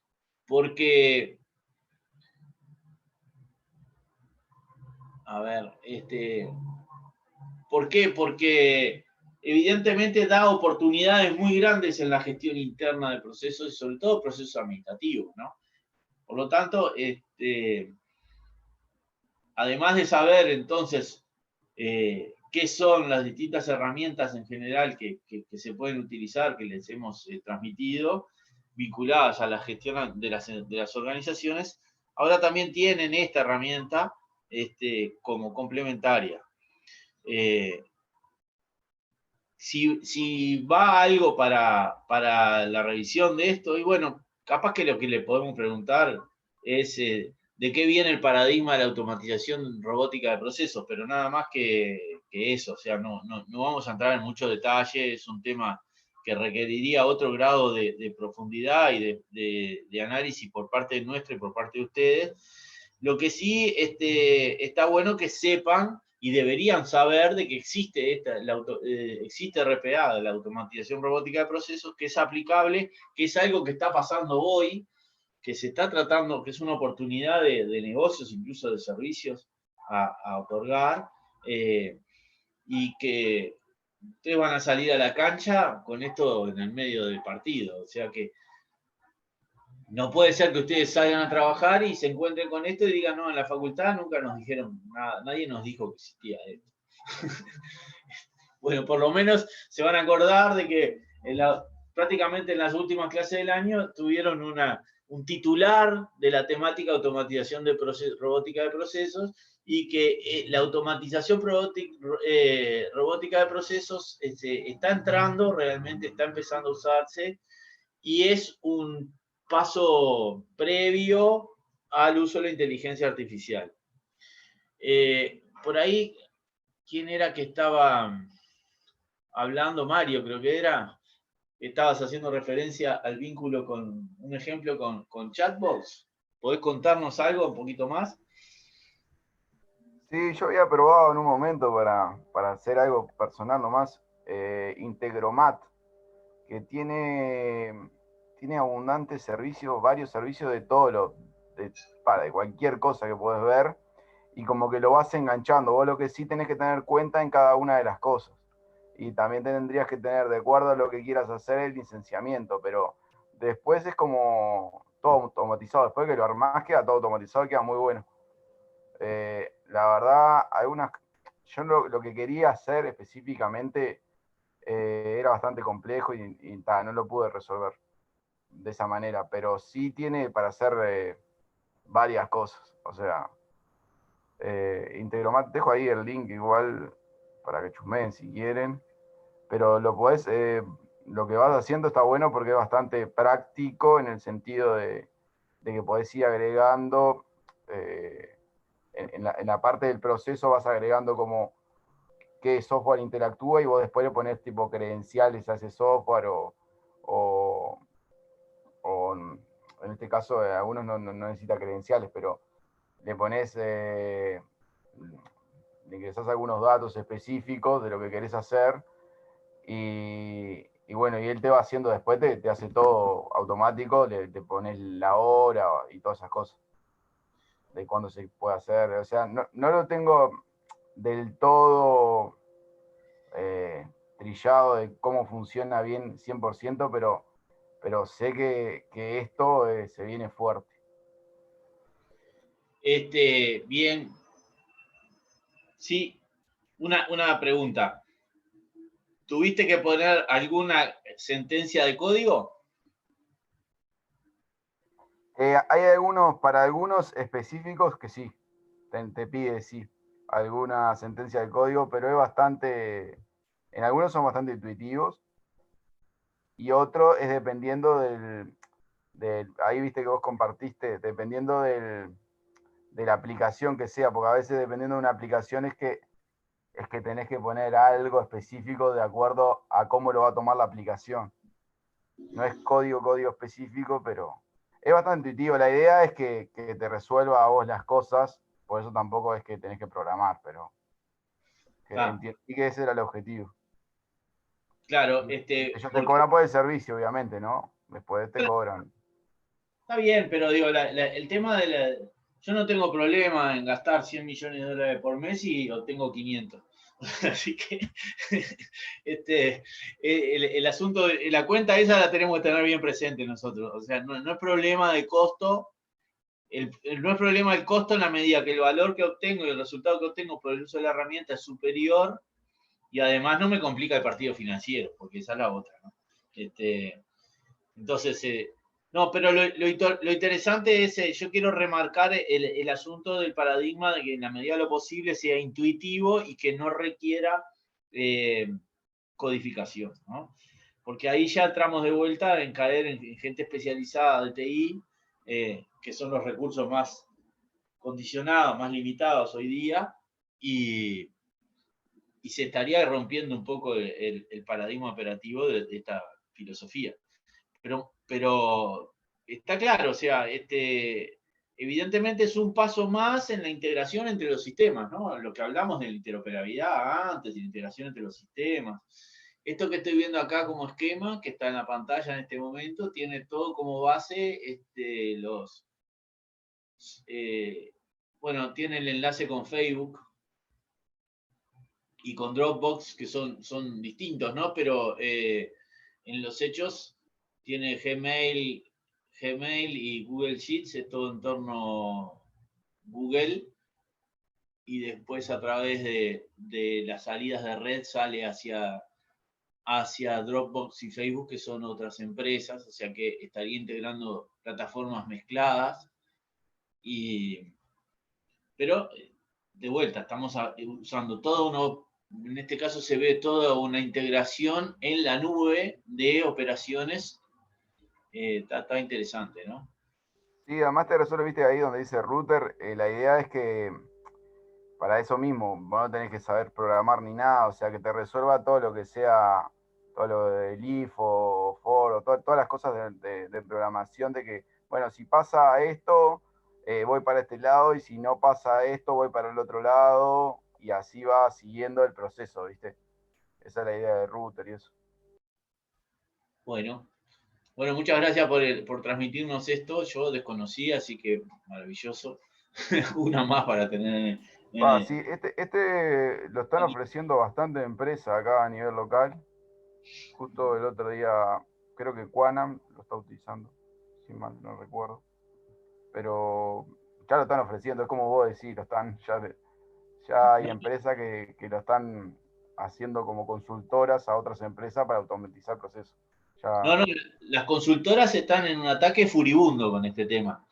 porque, a ver, ¿por qué? Porque evidentemente da oportunidades muy grandes en la gestión interna de procesos y sobre todo procesos administrativos, ¿no? Por lo tanto, además de saber entonces qué son las distintas herramientas en general que se pueden utilizar, que les hemos transmitido, vinculadas a la gestión de las organizaciones, ahora también tienen esta herramienta como complementaria. Si va algo para la revisión de esto, y bueno, capaz que lo que le podemos preguntar es de qué viene el paradigma de la automatización robótica de procesos, pero nada más que eso, o sea, no vamos a entrar en mucho detalle, es un tema que requeriría otro grado de profundidad y de análisis por parte nuestra y por parte de ustedes. Lo que sí está bueno que sepan y deberían saber de que existe existe RPA, la automatización robótica de procesos, que es aplicable, que es algo que está pasando hoy, que se está tratando, que es una oportunidad de negocios, incluso de servicios a otorgar, y que ustedes van a salir a la cancha con esto en el medio del partido. O sea que no puede ser que ustedes salgan a trabajar y se encuentren con esto y digan, no, en la facultad nunca nos dijeron nada, nadie nos dijo que existía esto. Bueno, por lo menos se van a acordar de que prácticamente en las últimas clases del año tuvieron un titular de la temática automatización de robótica de procesos, y que la automatización robótica de procesos está entrando, realmente está empezando a usarse, y es un paso previo al uso de la inteligencia artificial. Por ahí, ¿quién era que estaba hablando? Mario, creo que era. Estabas haciendo referencia al vínculo un ejemplo con chatbots. ¿Podés contarnos algo, un poquito más? Sí, yo había probado en un momento para hacer algo personal nomás, Integromat, que tiene abundantes servicios, varios servicios de todo de cualquier cosa que puedes ver, y como que lo vas enganchando. Vos lo que sí tenés que tener cuenta en cada una de las cosas. Y también tendrías que tener, de acuerdo a lo que quieras hacer, el licenciamiento, pero después es como todo automatizado. Después que lo armás, queda todo automatizado, queda muy bueno. La verdad, yo lo que quería hacer específicamente era bastante complejo y no lo pude resolver de esa manera, pero sí tiene para hacer varias cosas. O sea, Integromat, dejo ahí el link igual para que chusmeen si quieren, pero lo que vas haciendo está bueno porque es bastante práctico en el sentido de que podés ir agregando, en la parte del proceso vas agregando como qué software interactúa, y vos después le ponés tipo credenciales a ese software, o en este caso algunos no necesitan credenciales, pero le pones, le ingresás algunos datos específicos de lo que querés hacer, y bueno, y él te va haciendo después, te hace todo automático, te pones la hora y todas esas cosas, de cuándo se puede hacer. O sea, no lo tengo del todo trillado de cómo funciona bien 100%, pero sé que esto se viene fuerte. Bien. Sí, una pregunta. ¿Tuviste que poner alguna sentencia de código? Hay para algunos específicos que sí, te pide, sí, alguna sentencia de código, pero en algunos son bastante intuitivos, y otro es dependiendo ahí viste que vos compartiste, dependiendo de la aplicación que sea, porque a veces dependiendo de una aplicación es que tenés que poner algo específico de acuerdo a cómo lo va a tomar la aplicación. No es código específico, pero es bastante intuitivo. La idea es que te resuelva a vos las cosas, por eso tampoco es que tenés que programar, pero entendí que ese era el objetivo. Claro, Ellos te cobran por el servicio, obviamente, ¿no? Después te cobran. Está bien, pero digo, el tema yo no tengo problema en gastar $100 millones por mes y obtengo 500. Así que el asunto, la cuenta esa la tenemos que tener bien presente nosotros. O sea, no es problema de costo, no es problema del costo en la medida que el valor que obtengo y el resultado que obtengo por el uso de la herramienta es superior, y además no me complica el partido financiero, porque esa es la otra, ¿no? Entonces, no, pero lo interesante es, yo quiero remarcar el asunto del paradigma de que en la medida de lo posible sea intuitivo y que no requiera codificación, ¿no? Porque ahí ya entramos de vuelta en caer en gente especializada de TI, que son los recursos más condicionados, más limitados hoy día, y se estaría rompiendo un poco el paradigma operativo de esta filosofía. Pero está claro, o sea, evidentemente es un paso más en la integración entre los sistemas, ¿no? Lo que hablamos de la interoperabilidad antes, de la integración entre los sistemas. Esto que estoy viendo acá como esquema, que está en la pantalla en este momento, tiene todo como base bueno, tiene el enlace con Facebook y con Dropbox, que son distintos, ¿no? Pero en los hechos tiene Gmail y Google Sheets, es todo en torno Google, y después a través de las salidas de red sale hacia Dropbox y Facebook, que son otras empresas, o sea que estaría integrando plataformas mezcladas, pero de vuelta, estamos usando en este caso se ve toda una integración en la nube de operaciones. Está interesante, ¿no? Sí, además te resuelve, viste, ahí donde dice router, la idea es que para eso mismo, vos no tenés que saber programar ni nada, o sea, que te resuelva todo lo que sea, todo lo del if o for, o todas las cosas de programación, de que, bueno, si pasa esto, voy para este lado, y si no pasa esto, voy para el otro lado, y así va siguiendo el proceso, ¿viste? Esa es la idea de router y eso. Bueno, muchas gracias por transmitirnos esto. Yo desconocía, así que maravilloso. Una más para tener. Sí, este lo están ofreciendo bastante empresas acá a nivel local. Justo el otro día, creo que Quanam lo está utilizando, si mal no recuerdo. Pero ya lo están ofreciendo, es como vos decís, ya hay empresas que lo están haciendo como consultoras a otras empresas para automatizar procesos. No, las consultoras están en un ataque furibundo con este tema.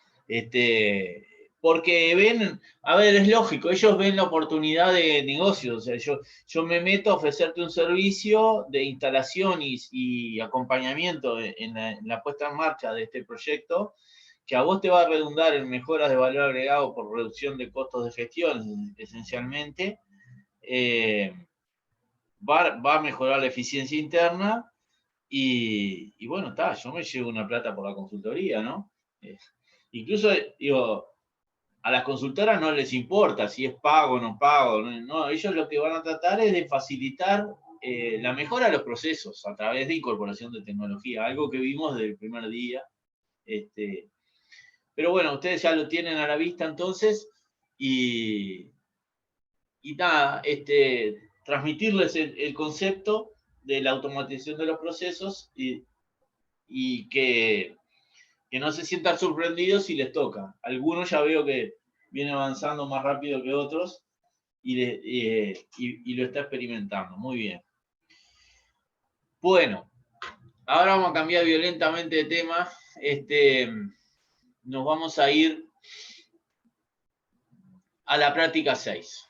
Porque ven, a ver, es lógico, ellos ven la oportunidad de negocio. O sea, yo me meto a ofrecerte un servicio de instalación y acompañamiento en la puesta en marcha de este proyecto, que a vos te va a redundar en mejoras de valor agregado por reducción de costos de gestión, esencialmente. Va a mejorar la eficiencia interna. Y bueno, yo me llevo una plata por la consultoría, ¿no? Incluso, digo, a las consultoras no les importa si es pago o no pago, no, ellos lo que van a tratar es de facilitar la mejora de los procesos a través de incorporación de tecnología, algo que vimos desde el primer día. Pero bueno, ustedes ya lo tienen a la vista entonces, y nada, transmitirles el concepto de la automatización de los procesos y que no se sientan sorprendidos si les toca. Algunos ya veo que vienen avanzando más rápido que otros y lo está experimentando. Muy bien. Bueno, ahora vamos a cambiar violentamente de tema. Nos vamos a ir a la práctica 6.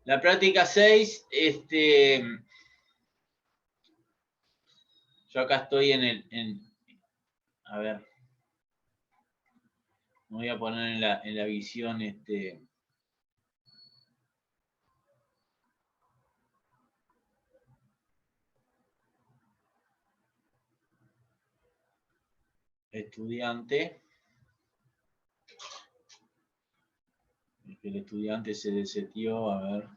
La práctica 6, yo acá estoy a ver, me voy a poner en la visión, estudiante. El estudiante se desetió, a ver.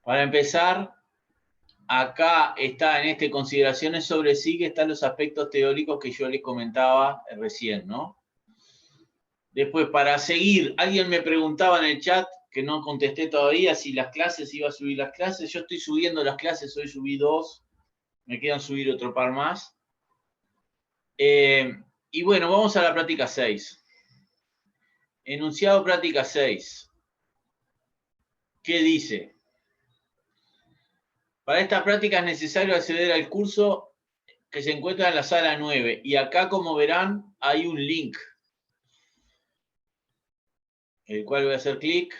Para empezar, acá está en consideraciones sobre sí, que están los aspectos teóricos que yo les comentaba recién, ¿no? Después, para seguir, alguien me preguntaba en el chat, que no contesté todavía, si las clases, iba a subir las clases. Yo estoy subiendo las clases, hoy subí 2, me quedan subir otro par más. Y bueno, vamos a la práctica 6. Enunciado práctica 6. ¿Qué dice? Para esta práctica es necesario acceder al curso que se encuentra en la sala 9. Y acá, como verán, hay un link, el cual voy a hacer clic.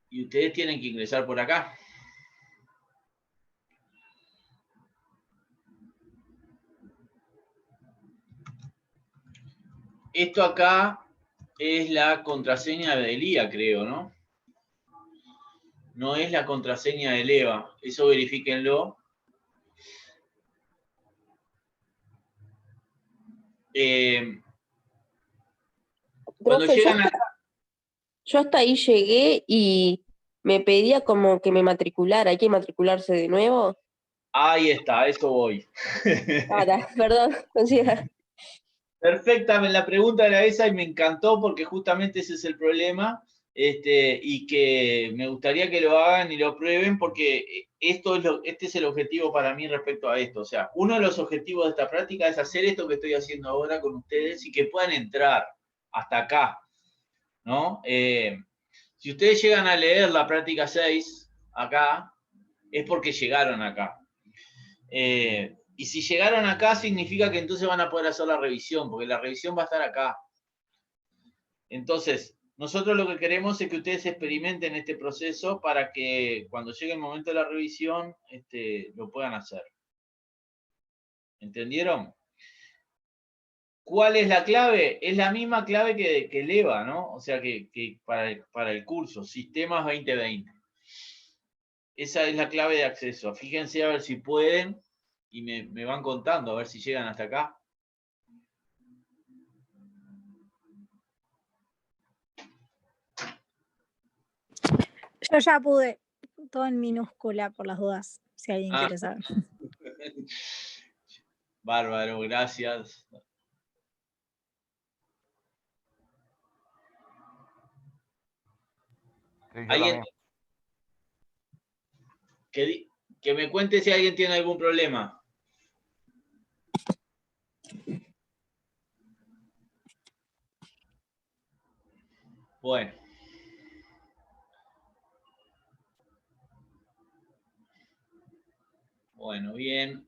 Y ustedes tienen que ingresar por acá. Esto acá es la contraseña de Elía, creo, ¿no? No es la contraseña de Eva. Eso verifíquenlo. Cuando Profe, llegan acá, yo hasta ahí llegué y me pedía como que me matriculara. ¿Hay que matricularse de nuevo? ahí está, a eso voy. Perdón, o sea, Perfectamente, la pregunta era esa y me encantó porque justamente ese es el problema, y que me gustaría que lo hagan y lo prueben porque este es el objetivo para mí respecto a esto. O sea, uno de los objetivos de esta práctica es hacer esto que estoy haciendo ahora con ustedes y que puedan entrar hasta acá, ¿no? Si ustedes llegan a leer la práctica 6 acá, es porque llegaron acá. Y si llegaron acá, significa que entonces van a poder hacer la revisión, porque la revisión va a estar acá. Entonces, nosotros lo que queremos es que ustedes experimenten este proceso para que cuando llegue el momento de la revisión, lo puedan hacer. ¿Entendieron? ¿Cuál es la clave? Es la misma clave que el EVA, ¿no? O sea, que para el curso, Sistemas 2020. Esa es la clave de acceso. Fíjense a ver si pueden y me van contando, a ver si llegan hasta acá. Yo ya pude, todo en minúscula por las dudas, si alguien quiere saber. Bárbaro, gracias. Sí, yo ¿Alguien también. que me cuente si alguien tiene algún problema? Bueno. Bueno, bien.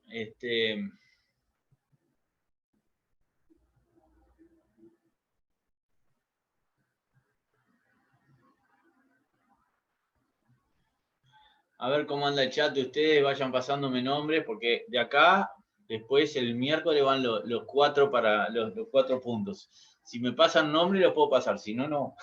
A ver cómo anda el chat de ustedes, vayan pasándome nombres, porque de acá, después el miércoles van los 4 para los 4 puntos. Si me pasan nombres, los puedo pasar, si no, no.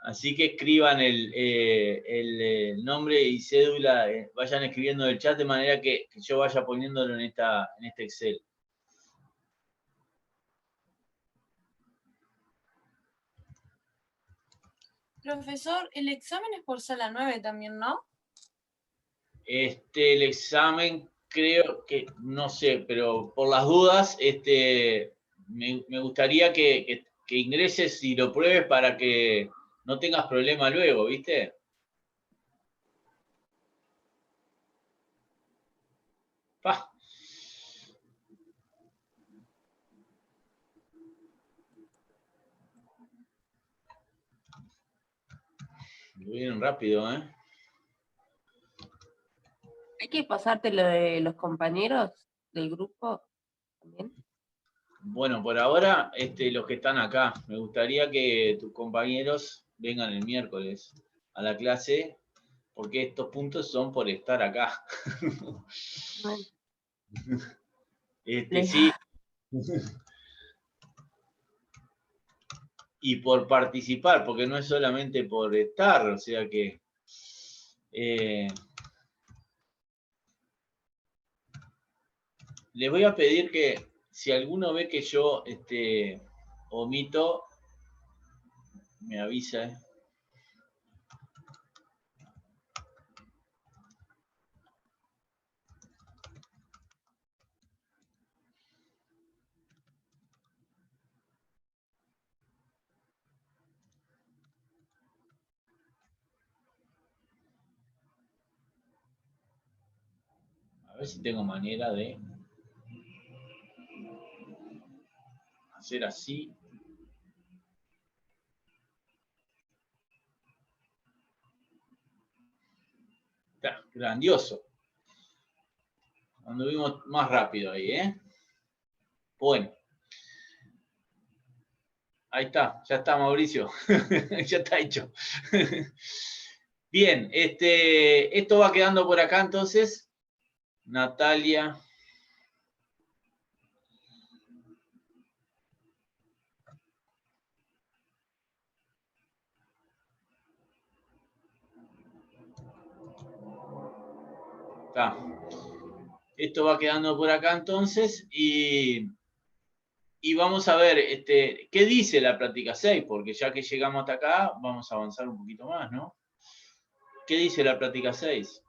Así que escriban el nombre y cédula, vayan escribiendo en el chat de manera que yo vaya poniéndolo en este Excel. Profesor, el examen es por sala 9 también, ¿no? El examen creo que, no sé, pero por las dudas, me gustaría que ingreses y lo pruebes para que no tengas problema luego, ¿viste? Pa. Lo vieron rápido, ¿eh? hay que pasarte lo de los compañeros del grupo también. Bueno, por ahora, los que están acá, me gustaría que tus compañeros vengan el miércoles a la clase, porque estos puntos son por estar acá. Bueno, Sí. Y por participar, porque no es solamente por estar, o sea que les voy a pedir que si alguno ve que yo omito, me avisa. A ver si tengo manera de hacer así. Grandioso. Anduvimos más rápido ahí, ¿eh? Bueno. Ahí está, ya está, Mauricio. Ya está hecho. Bien, esto va quedando por acá entonces. Natalia. Está. Esto va quedando por acá entonces y vamos a ver qué dice la práctica 6, porque ya que llegamos hasta acá, vamos a avanzar un poquito más, ¿no? ¿Qué dice la práctica 6?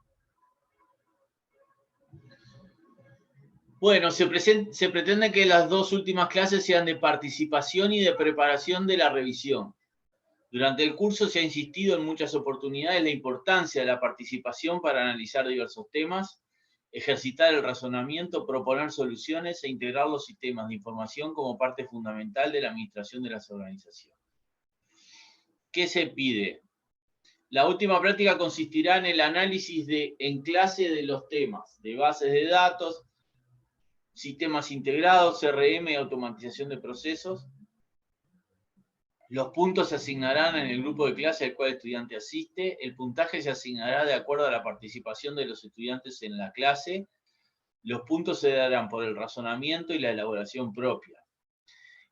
Bueno, se pretende que las dos últimas clases sean de participación y de preparación de la revisión. Durante el curso se ha insistido en muchas oportunidades en la importancia de la participación para analizar diversos temas, ejercitar el razonamiento, proponer soluciones e integrar los sistemas de información como parte fundamental de la administración de las organizaciones. ¿Qué se pide? La última práctica consistirá en el análisis en clase de los temas, de bases de datos, sistemas integrados, CRM y automatización de procesos. Los puntos se asignarán en el grupo de clase al cual el estudiante asiste. El puntaje se asignará de acuerdo a la participación de los estudiantes en la clase. Los puntos se darán por el razonamiento y la elaboración propia.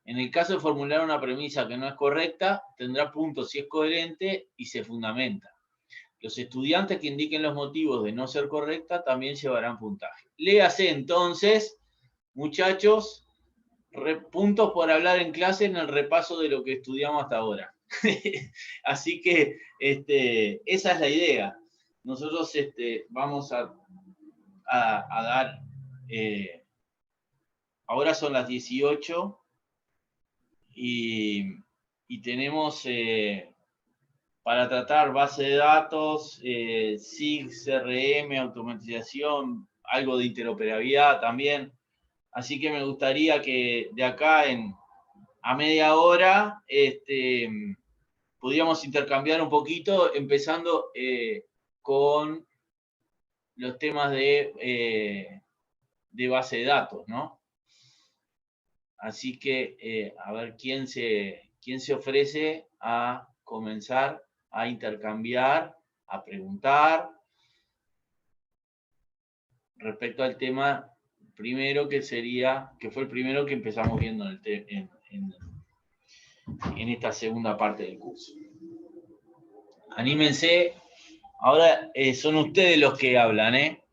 En el caso de formular una premisa que no es correcta, tendrá puntos si es coherente y se fundamenta. Los estudiantes que indiquen los motivos de no ser correcta también llevarán puntaje. Léase entonces, muchachos, puntos por hablar en clase en el repaso de lo que estudiamos hasta ahora. Así que esa es la idea. Nosotros vamos a dar, ahora son las 18 y tenemos para tratar base de datos, SIG, CRM, automatización, algo de interoperabilidad también. Así que me gustaría que de acá a media hora pudiéramos intercambiar un poquito, empezando con los temas de base de datos, ¿no? Así que a ver quién se ofrece a comenzar a intercambiar, a preguntar respecto al tema primero que fue el primero que empezamos viendo en esta segunda parte del curso. Anímense, ahora son ustedes los que hablan, ¿eh?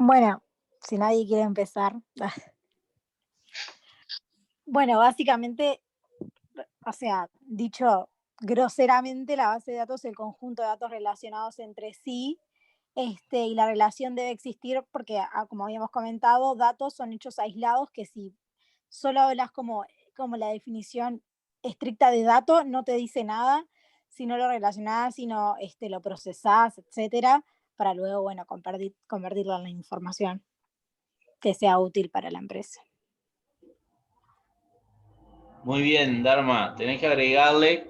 Bueno, si nadie quiere empezar. Bueno, básicamente, o sea, dicho groseramente, la base de datos es el conjunto de datos relacionados entre sí, y la relación debe existir porque, como habíamos comentado, datos son hechos aislados que si solo hablas como la definición estricta de dato, no te dice nada, si no lo relacionás, si no lo procesás, etcétera, para luego, bueno, convertirlo en la información que sea útil para la empresa. Muy bien, Dharma, tenés que agregarle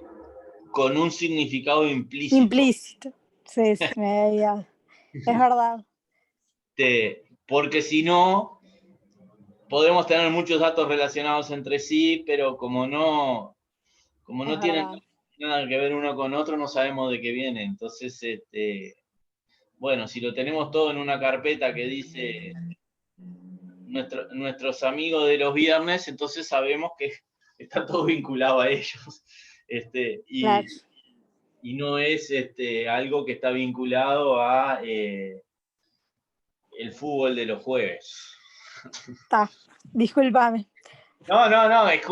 con un significado implícito. Implícito, sí, me había... Es verdad. Porque si no, podemos tener muchos datos relacionados entre sí, pero como no tienen nada que ver uno con otro, no sabemos de qué viene. Entonces, bueno, si lo tenemos todo en una carpeta que dice nuestros amigos de los viernes, entonces sabemos que está todo vinculado a ellos. Claro. Y no es algo que está vinculado a el fútbol de los jueves. Está, discúlpame. No, es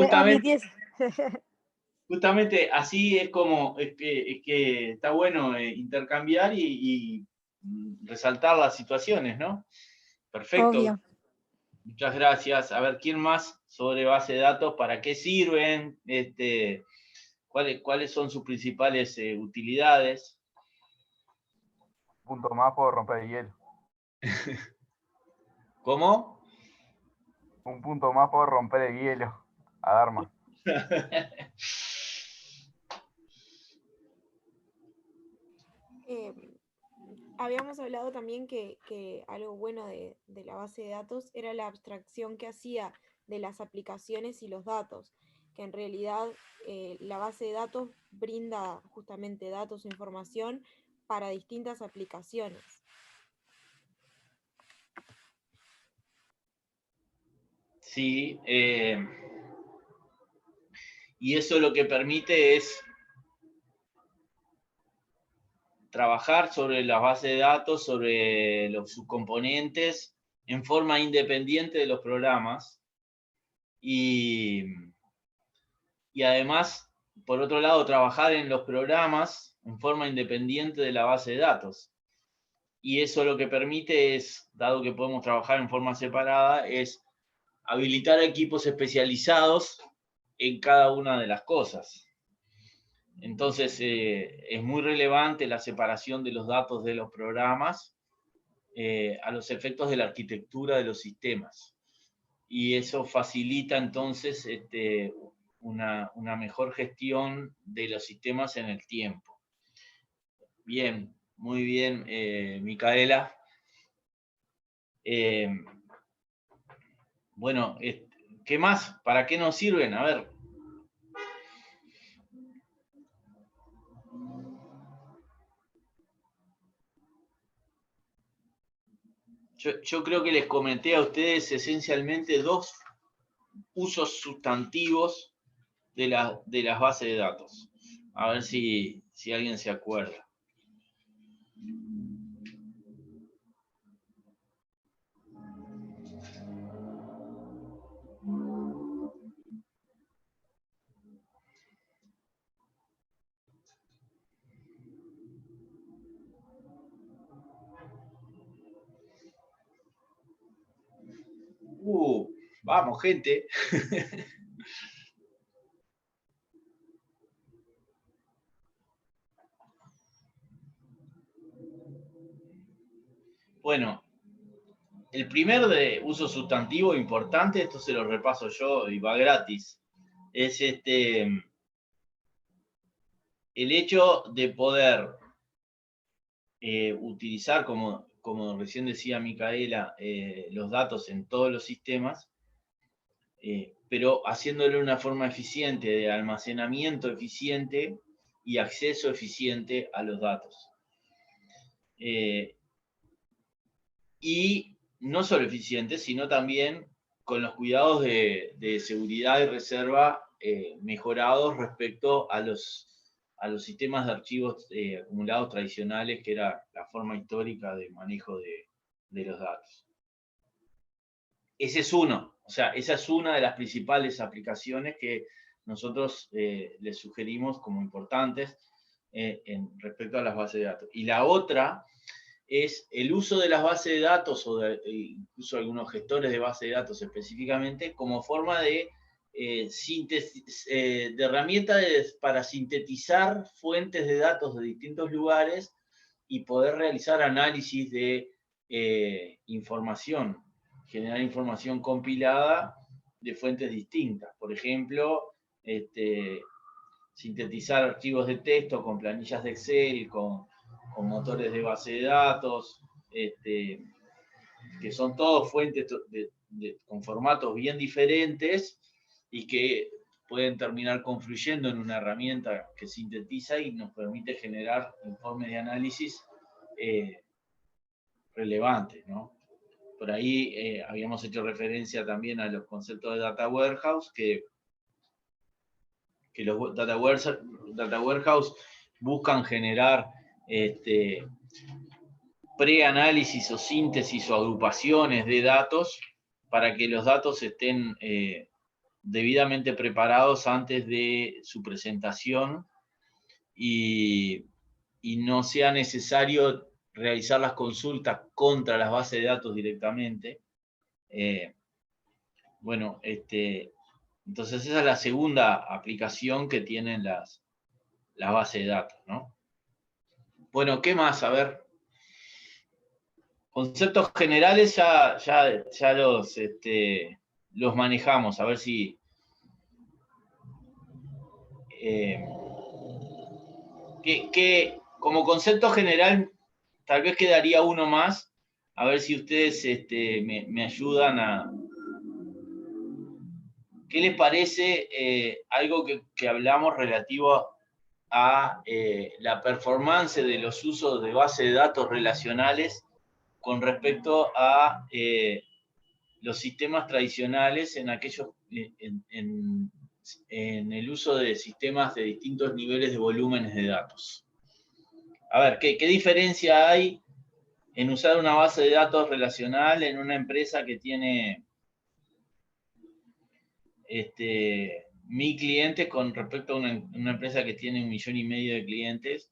justamente así es como es que está bueno intercambiar y resaltar las situaciones, ¿no? Perfecto. Obvio. Muchas gracias. A ver, ¿quién más sobre base de datos? ¿Para qué sirven? ¿Cuáles son sus principales utilidades? Punto más por romper el hielo. ¿Cómo? Un punto más por romper el hielo. A Dharma. Habíamos hablado también que algo bueno de la base de datos era la abstracción que hacía de las aplicaciones y los datos, que en realidad la base de datos brinda justamente datos o información para distintas aplicaciones. Sí, y eso lo que permite es trabajar sobre las bases de datos, sobre los subcomponentes, en forma independiente de los programas. Y además, por otro lado, trabajar en los programas en forma independiente de la base de datos. Y eso lo que permite es, dado que podemos trabajar en forma separada, es habilitar equipos especializados en cada una de las cosas. Entonces, es muy relevante la separación de los datos de los programas a los efectos de la arquitectura de los sistemas. Y eso facilita entonces una mejor gestión de los sistemas en el tiempo. Bien, muy bien, Micaela. Bueno, ¿qué más? ¿Para qué nos sirven? A ver. Yo creo que les comenté a ustedes esencialmente dos usos sustantivos de las bases de datos. A ver si alguien se acuerda. Vamos, gente. Bueno, el primer de uso sustantivo importante, esto se lo repaso yo y va gratis, es el hecho de poder utilizar, como recién decía Micaela, los datos en todos los sistemas, pero haciéndolo de una forma eficiente, de almacenamiento eficiente y acceso eficiente a los datos. Y no solo eficiente, sino también con los cuidados de seguridad y reserva mejorados respecto a los sistemas de archivos acumulados tradicionales, que era la forma histórica de manejo de los datos. Ese es uno, o sea, esa es una de las principales aplicaciones que nosotros les sugerimos como importantes respecto a las bases de datos. Y la otra es el uso de las bases de datos, o incluso algunos gestores de bases de datos específicamente, como forma de herramienta para sintetizar fuentes de datos de distintos lugares y poder realizar análisis de información, generar información compilada de fuentes distintas. Por ejemplo, sintetizar archivos de texto con planillas de Excel, con motores de base de datos, que son todos fuentes con formatos bien diferentes y que pueden terminar confluyendo en una herramienta que sintetiza y nos permite generar informes de análisis relevantes, ¿no? Por ahí habíamos hecho referencia también a los conceptos de Data Warehouse, que los Data Warehouse buscan generar preanálisis o síntesis o agrupaciones de datos para que los datos estén debidamente preparados antes de su presentación y no sea necesario realizar las consultas contra las bases de datos directamente. Bueno, entonces esa es la segunda aplicación que tienen las bases de datos, ¿no? Bueno, ¿qué más? A ver. Conceptos generales ya los manejamos, a ver si... como concepto general, tal vez quedaría uno más, a ver si ustedes me ayudan a... ¿Qué les parece algo que hablamos relativo a la performance de los usos de base de datos relacionales con respecto a los sistemas tradicionales en aquellos en el uso de sistemas de distintos niveles de volúmenes de datos? A ver, ¿qué diferencia hay en usar una base de datos relacional en una empresa que tiene 1000 clientes con respecto a una empresa que tiene 1,5 millones de clientes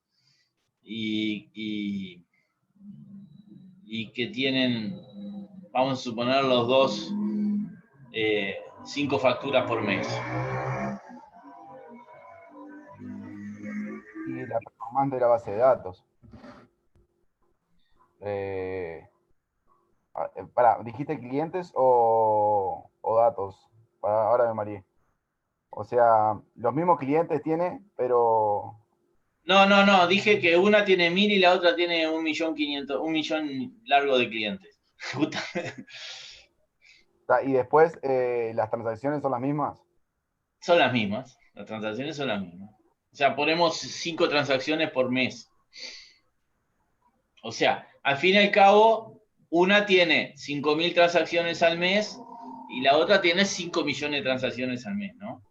y que tienen, vamos a suponer, los dos 5 facturas por mes? Y la performance de la base de datos. ¿Dijiste clientes o datos? Ahora me mareé. O sea, los mismos clientes tiene, pero... No, dije que una tiene 1000 y la otra tiene 1.500.000, 1 millón largo de clientes. Y después, ¿las transacciones son las mismas? Son las mismas, las transacciones son las mismas. O sea, ponemos 5 transacciones por mes. O sea, al fin y al cabo, una tiene 5.000 transacciones al mes y la otra tiene 5 millones de transacciones al mes, ¿no?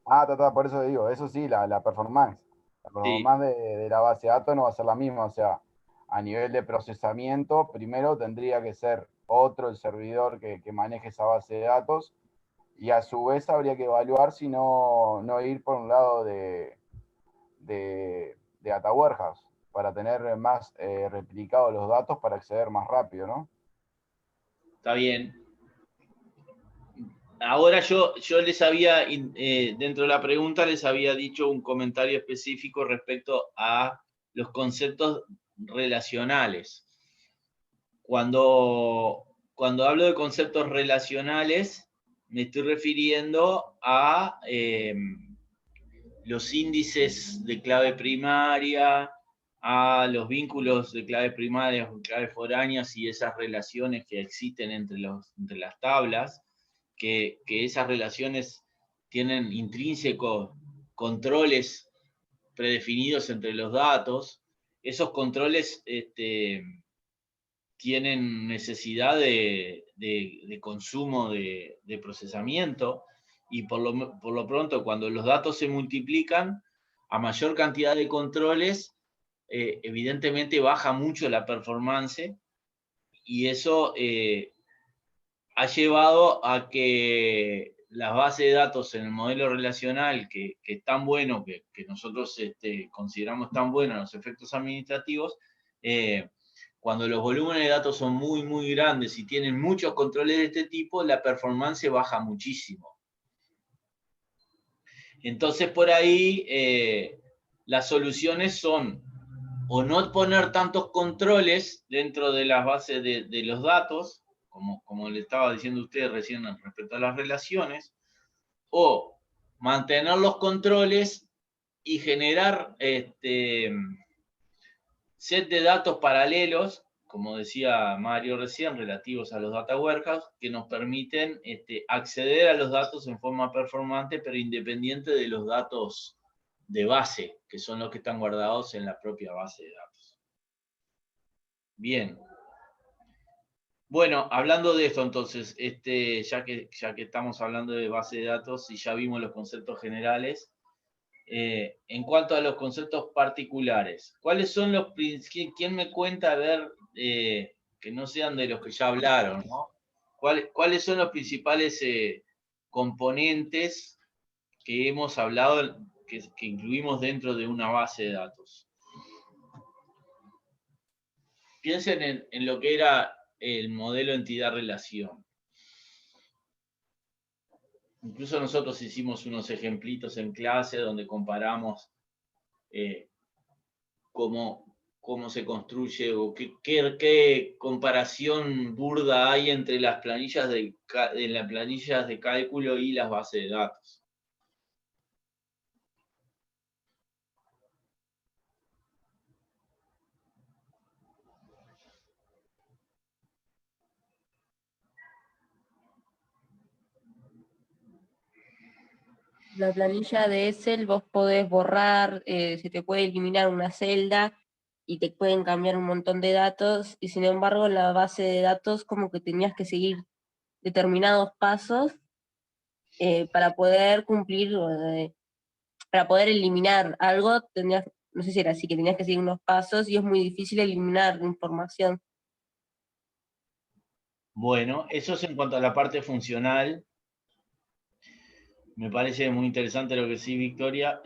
Por eso digo, eso sí, la performance. La Sí. performance de la base de datos no va a ser la misma. O sea, a nivel de procesamiento, primero tendría que ser otro el servidor que maneje esa base de datos, y a su vez habría que evaluar si no ir por un lado de data warehouse, para tener más replicados los datos para acceder más rápido, ¿no? Está bien. Ahora yo les había, dentro de la pregunta, les había dicho un comentario específico respecto a los conceptos relacionales. Cuando hablo de conceptos relacionales, me estoy refiriendo a los índices de clave primaria, a los vínculos de clave primaria o clave foráneas y esas relaciones que existen entre las tablas, que esas relaciones tienen intrínsecos controles predefinidos entre los datos. Esos controles tienen necesidad de consumo de procesamiento, y por lo pronto, cuando los datos se multiplican, a mayor cantidad de controles, evidentemente baja mucho la performance, y eso ha llevado a que las bases de datos en el modelo relacional, que es tan bueno, que nosotros consideramos tan bueno a los efectos administrativos, cuando los volúmenes de datos son muy, muy grandes y tienen muchos controles de este tipo, la performance baja muchísimo. Entonces, por ahí, las soluciones son o no poner tantos controles dentro de las bases de los datos, como le estaba diciendo a usted recién respecto a las relaciones, o mantener los controles y generar set de datos paralelos, como decía Mario recién, relativos a los data warehouse, que nos permiten acceder a los datos en forma performante, pero independiente de los datos de base, que son los que están guardados en la propia base de datos. Bien. Bueno, hablando de esto entonces, ya que estamos hablando de base de datos y ya vimos los conceptos generales, en cuanto a los conceptos particulares, ¿cuáles son los principales? ¿Quién me cuenta, a ver, que no sean de los que ya hablaron, ¿no? ¿Cuáles son los principales componentes que hemos hablado, que incluimos dentro de una base de datos? Piensen en lo que era el modelo entidad-relación. Incluso nosotros hicimos unos ejemplitos en clase donde comparamos cómo cómo se construye o qué comparación burda hay entre las planillas las planillas de cálculo y las bases de datos. La planilla de Excel vos podés borrar, se te puede eliminar una celda y te pueden cambiar un montón de datos, y sin embargo la base de datos como que tenías que seguir determinados pasos para poder cumplir, para poder eliminar algo, tenías, no sé si era así, que tenías que seguir unos pasos y es muy difícil eliminar información. Bueno, eso es en cuanto a la parte funcional. Me parece muy interesante lo que sí, Victoria.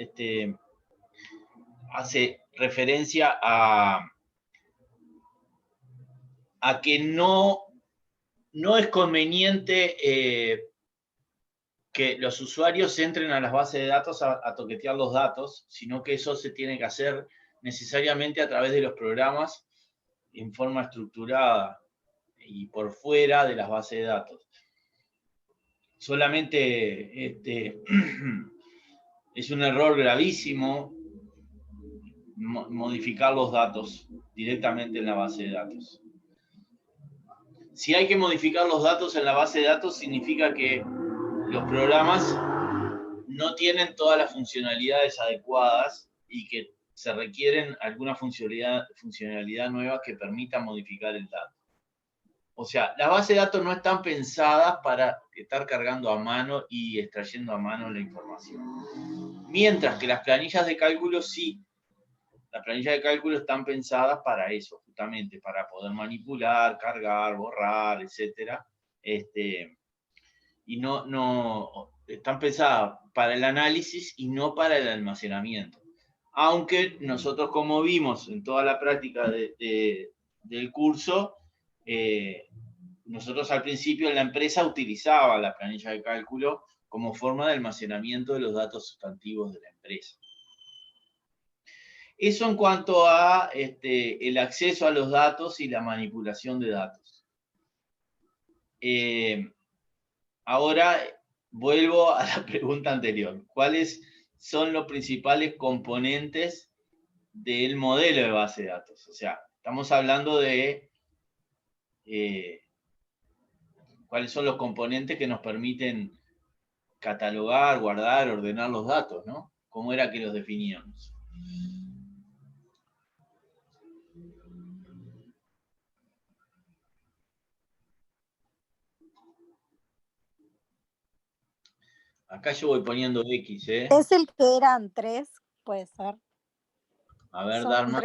Hace referencia a que no es conveniente que los usuarios entren a las bases de datos a toquetear los datos, sino que eso se tiene que hacer necesariamente a través de los programas en forma estructurada y por fuera de las bases de datos. Solamente es un error gravísimo modificar los datos directamente en la base de datos. Si hay que modificar los datos en la base de datos, significa que los programas no tienen todas las funcionalidades adecuadas y que se requieren alguna funcionalidad nueva que permita modificar el dato. O sea, las bases de datos no están pensadas para estar cargando a mano y extrayendo a mano la información. Mientras que las planillas de cálculo sí. Las planillas de cálculo están pensadas para eso, justamente, para poder manipular, cargar, borrar, etc. Y no están pensadas para el análisis y no para el almacenamiento. Aunque nosotros, como vimos en toda la práctica del curso, nosotros al principio en la empresa utilizaba la planilla de cálculo como forma de almacenamiento de los datos sustantivos de la empresa. Eso en cuanto a el acceso a los datos y la manipulación de datos. Ahora vuelvo a la pregunta anterior. ¿Cuáles son los principales componentes del modelo de base de datos? O sea, estamos hablando de cuáles son los componentes que nos permiten catalogar, guardar, ordenar los datos, ¿no? ¿Cómo era que los definíamos? Acá yo voy poniendo X, ¿eh? Es el que eran 3, puede ser. A ver, Son Dharma.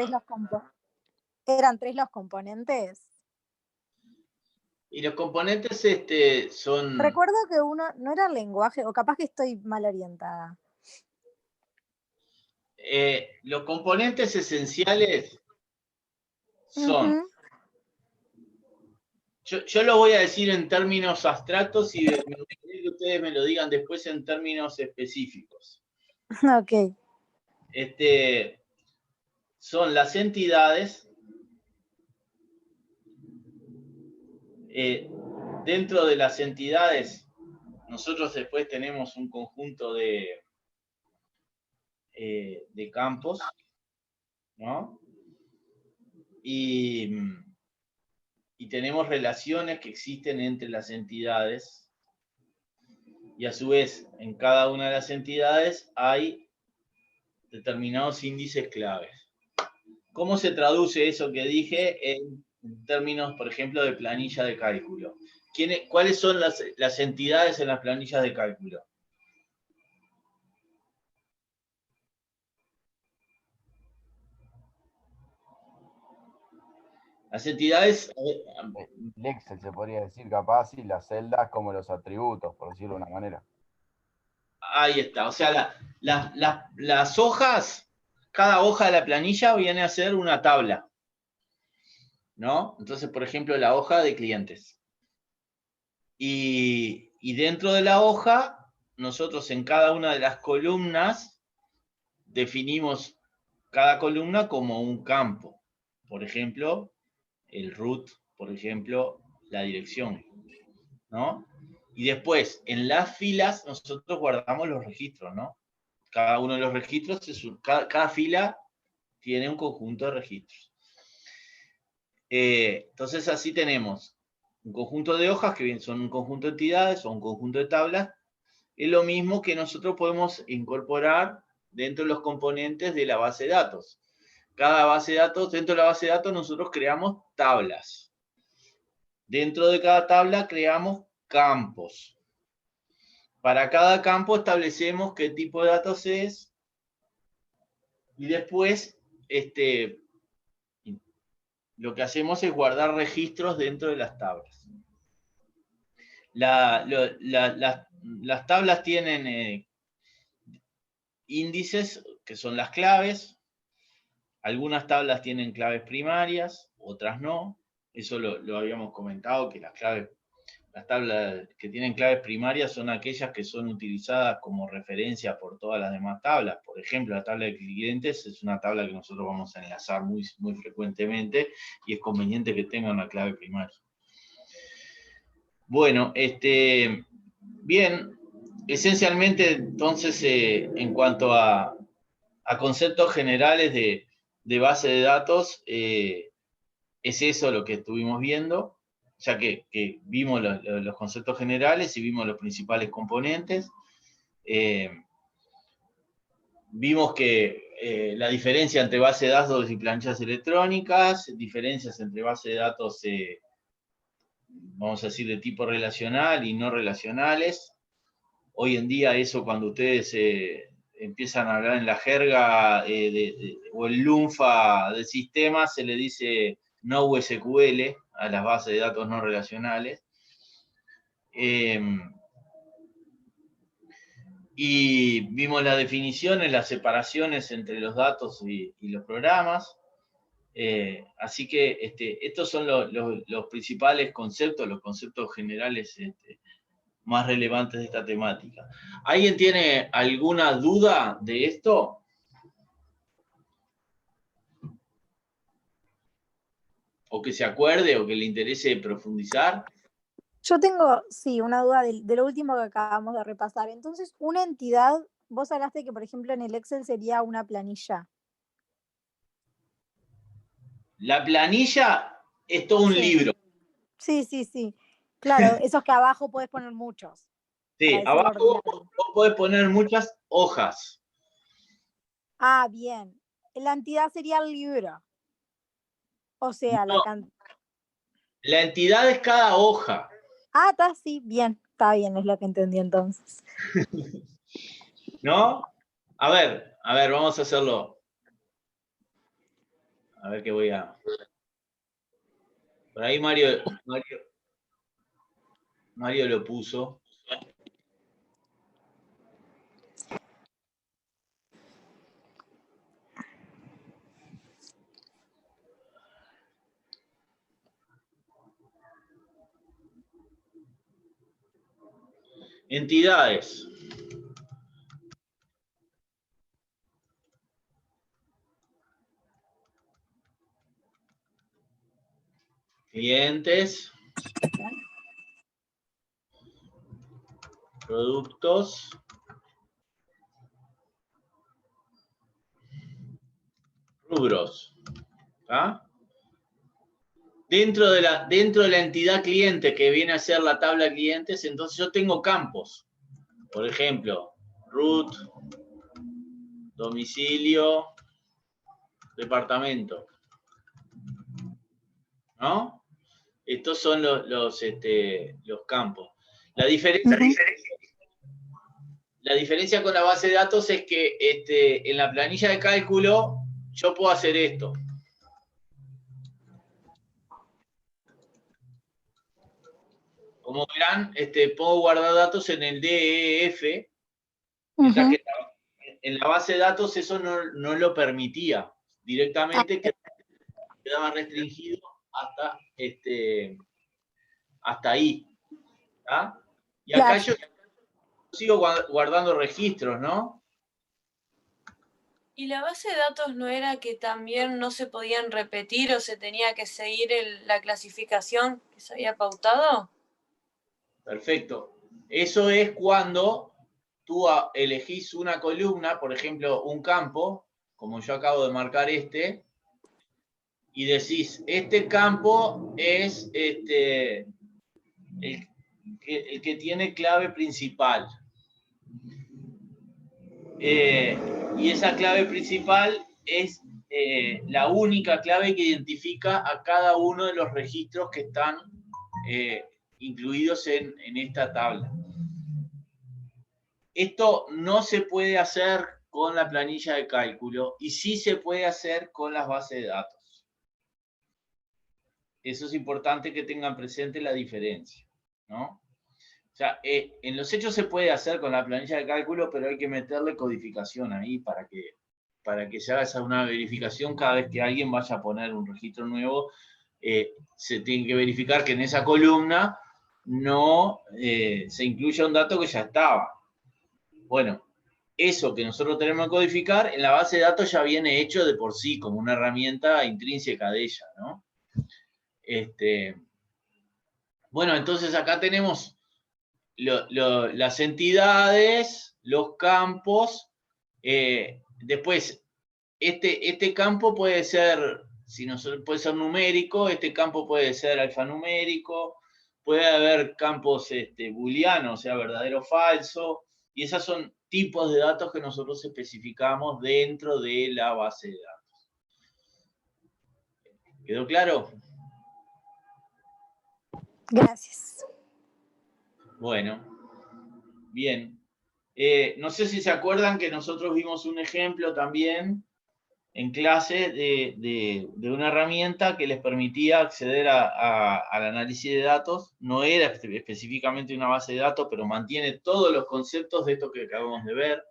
¿Eran 3 los componentes? Y los componentes son... Recuerdo que uno no era el lenguaje, o capaz que estoy mal orientada. Los componentes esenciales son... Yo lo voy a decir en términos abstractos y me gustaría que ustedes me lo digan después en términos específicos. Ok. Son las entidades. Dentro de las entidades, nosotros después tenemos un conjunto de campos, ¿no? Y tenemos relaciones que existen entre las entidades, y a su vez, en cada una de las entidades hay determinados índices claves. ¿Cómo se traduce eso que dije en términos, por ejemplo, de planilla de cálculo? ¿Cuáles son las entidades en las planillas de cálculo? Las entidades... El Excel se podría decir capaz, y las celdas como los atributos, por decirlo de una manera. Ahí está, o sea, las hojas, cada hoja de la planilla viene a ser una tabla, ¿no? Entonces, por ejemplo, la hoja de clientes. Y dentro de la hoja, nosotros en cada una de las columnas definimos cada columna como un campo, por ejemplo, el root, por ejemplo, la dirección, ¿no? Y después, en las filas, nosotros guardamos los registros, ¿no? Cada uno de los registros, cada fila tiene un conjunto de registros. Entonces, así tenemos un conjunto de hojas, que bien son un conjunto de entidades o un conjunto de tablas. Es lo mismo que nosotros podemos incorporar dentro de los componentes de la base de datos. Cada base de datos, dentro de la base de datos, nosotros creamos tablas. Dentro de cada tabla creamos campos. Para cada campo establecemos qué tipo de datos es. Y después, lo que hacemos es guardar registros dentro de las tablas. Las tablas tienen índices, que son las claves. Algunas tablas tienen claves primarias, otras no. Eso lo habíamos comentado, que las tablas que tienen claves primarias son aquellas que son utilizadas como referencia por todas las demás tablas. Por ejemplo, la tabla de clientes es una tabla que nosotros vamos a enlazar muy, muy frecuentemente y es conveniente que tenga una clave primaria. Bueno, bien, esencialmente entonces en cuanto a conceptos generales de base de datos, es eso lo que estuvimos viendo, ya que vimos los conceptos generales y vimos los principales componentes. Vimos que la diferencia entre base de datos y planillas electrónicas, diferencias entre base de datos, vamos a decir, de tipo relacional y no relacionales. Hoy en día eso, cuando ustedes empiezan a hablar en la jerga o el lunfa del sistema, se le dice no SQL a las bases de datos no relacionales. Y vimos las definiciones, las separaciones entre los datos y los programas. Así que estos son los principales conceptos, los conceptos generales más relevantes de esta temática. ¿Alguien tiene alguna duda de esto? ¿O que se acuerde o que le interese profundizar? Yo tengo, sí, una duda de lo último que acabamos de repasar. Entonces, una entidad, vos hablaste que, por ejemplo, en el Excel sería una planilla. La planilla es todo un libro. Sí, sí, sí. Claro, esos que abajo podés poner muchos. Sí, abajo vos podés poner muchas hojas. Ah, bien. La entidad sería el libro. O sea, no, la entidad es cada hoja. Ah, está, sí, bien. Está bien, es lo que entendí entonces. ¿No? A ver, vamos a hacerlo. A ver qué voy a... Por ahí Mario lo puso. Entidades. Clientes. Productos. Rubros. ¿Ah? Dentro de la entidad cliente, que viene a ser la tabla de clientes, entonces yo tengo campos. Por ejemplo, root, domicilio, departamento. ¿No? Estos son los campos. La diferencia con la base de datos es que en la planilla de cálculo yo puedo hacer esto. Como verán, puedo guardar datos en el DEF, mientras que en la base de datos eso no lo permitía. Directamente quedaba restringido hasta ahí. ¿Ah? Y acá yo sigo guardando registros, ¿no? ¿Y la base de datos no era que también no se podían repetir o se tenía que seguir la clasificación que se había pautado? Perfecto. Eso es cuando tú elegís una columna, por ejemplo, un campo, como yo acabo de marcar este, y decís, este campo es el que tiene clave principal. Y esa clave principal es la única clave que identifica a cada uno de los registros que están incluidos en esta tabla. Esto no se puede hacer con la planilla de cálculo y sí se puede hacer con las bases de datos. Eso es importante que tengan presente la diferencia, ¿no? O sea, en los hechos se puede hacer con la planilla de cálculo, pero hay que meterle codificación ahí para que se haga una verificación cada vez que alguien vaya a poner un registro nuevo. Se tiene que verificar que en esa columna no se incluya un dato que ya estaba. Bueno, eso que nosotros tenemos que codificar, en la base de datos ya viene hecho de por sí, como una herramienta intrínseca de ella, ¿no? Bueno, entonces acá tenemos las entidades, los campos, después, este campo puede ser, puede ser numérico, este campo puede ser alfanumérico, puede haber campos booleanos, o sea, verdadero o falso, y esos son tipos de datos que nosotros especificamos dentro de la base de datos. ¿Quedó claro? Gracias. Bueno, bien. No sé si se acuerdan que nosotros vimos un ejemplo también en clase de una herramienta que les permitía acceder al análisis de datos. No era específicamente una base de datos, pero mantiene todos los conceptos de esto que acabamos de ver.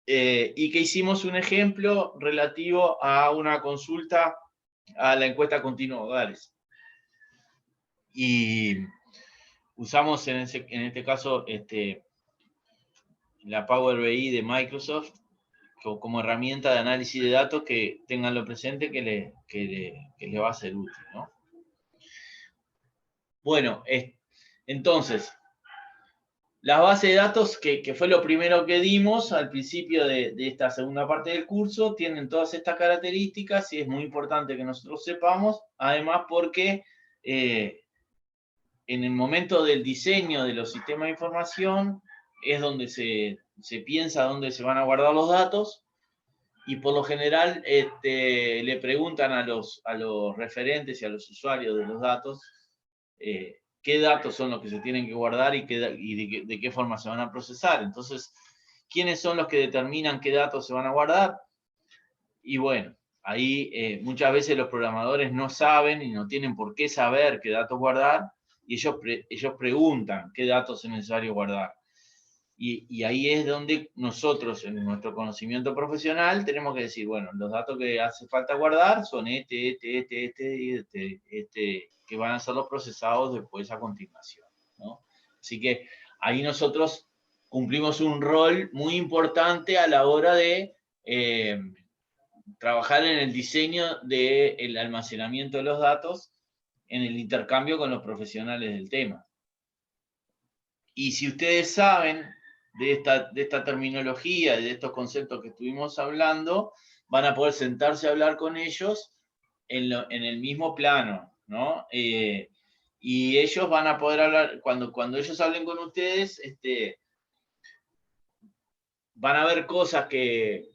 Y que hicimos un ejemplo relativo a una consulta a la encuesta continua de hogares. Y usamos en este caso la Power BI de Microsoft como herramienta de análisis de datos, que tenganlo presente que le va a ser útil, ¿no? Bueno, entonces, las bases de datos, que fue lo primero que dimos al principio de esta segunda parte del curso, tienen todas estas características y es muy importante que nosotros sepamos, además porque en el momento del diseño de los sistemas de información es donde se piensa dónde se van a guardar los datos, y por lo general le preguntan a los referentes y a los usuarios de los datos qué datos son los que se tienen que guardar y de qué forma se van a procesar. Entonces, ¿quiénes son los que determinan qué datos se van a guardar? Y bueno, ahí muchas veces los programadores no saben y no tienen por qué saber qué datos guardar, y ellos preguntan qué datos es necesario guardar. Y ahí es donde nosotros, en nuestro conocimiento profesional, tenemos que decir, bueno, los datos que hace falta guardar son este, que van a ser los procesados después a continuación, ¿no? Así que ahí nosotros cumplimos un rol muy importante a la hora de trabajar en el diseño del almacenamiento de los datos, en el intercambio con los profesionales del tema. Y si ustedes saben de esta terminología, de estos conceptos que estuvimos hablando, van a poder sentarse a hablar con ellos en el mismo plano, ¿no? Y ellos van a poder hablar, cuando ellos hablen con ustedes, van a ver cosas que